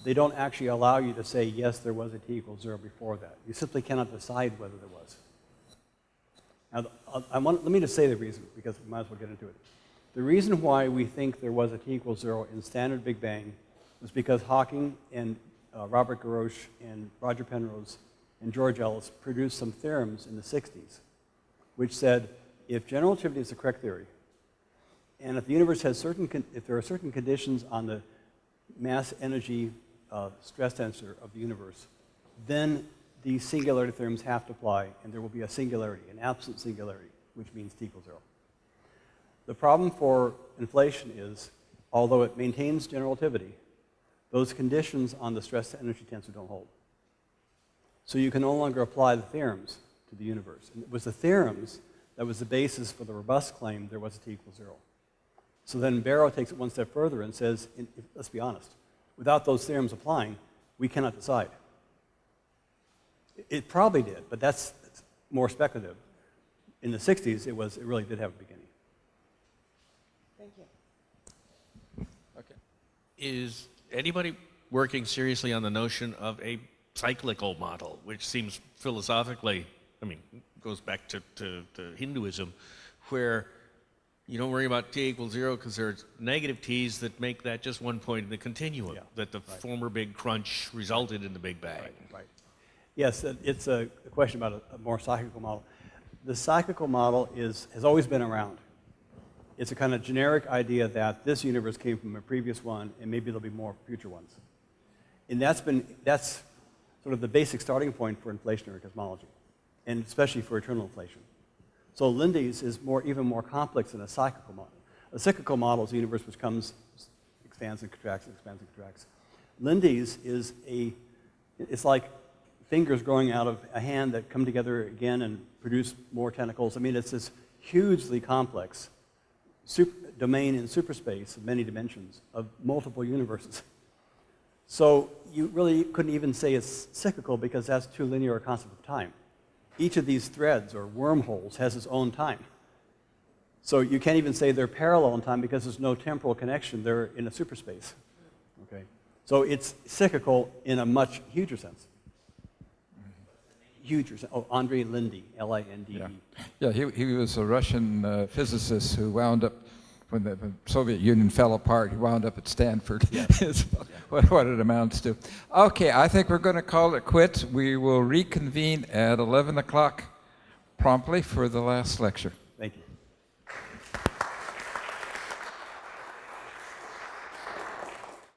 they don't actually allow you to say, yes, there was a T equals 0 before that. You simply cannot decide whether there was. Now, let me just say the reason, because we might as well get into it. The reason why we think there was a T equals 0 in standard Big Bang was because Hawking and Robert Garrosh and Roger Penrose and George Ellis produced some theorems in the 60s, which said if general relativity is the correct theory, and if the universe has if there are certain conditions on the mass-energy stress tensor of the universe, then these singularity theorems have to apply, and there will be a singularity, an absolute singularity, which means T equals 0. The problem for inflation is, although it maintains general relativity, those conditions on the stress-to-energy tensor don't hold. So you can no longer apply the theorems to the universe. And it was the theorems that was the basis for the robust claim there was a T equals 0. So then Barrow takes it one step further and says, let's be honest, without those theorems applying, we cannot decide. It probably did, but that's more speculative. In the 60s, it really did have a beginning. Thank you. Okay. Is anybody working seriously on the notion of a cyclical model, which seems philosophically, goes back to Hinduism, where you don't worry about T equals 0 because there's negative T's that make that just one point in the continuum, that the former Big Crunch resulted in the Big Bang. Right. Yes, it's a question about a more cyclical model. The cyclical model has always been around. It's a kind of generic idea that this universe came from a previous one, and maybe there'll be more future ones. And that's sort of the basic starting point for inflationary cosmology, and especially for eternal inflation. So Lindy's is even more complex than a cyclical model. A cyclical model is a universe which expands and contracts, and expands and contracts. Lindy's it's like fingers growing out of a hand that come together again and produce more tentacles. It's this hugely complex domain in superspace of many dimensions of multiple universes. So you really couldn't even say it's cyclical because that's too linear a concept of time. Each of these threads or wormholes has its own time. So you can't even say they're parallel in time because there's no temporal connection. They're in a superspace. Okay? So it's cyclical in a much huger sense. Huger sense. Oh, Andrei Lindy, L-I-N-D-E. Yeah, he was a Russian physicist who wound up, when the Soviet Union fell apart, he wound up at Stanford. Yes. what it amounts to. Okay, I think we're going to call it quits. We will reconvene at 11 o'clock promptly for the last lecture.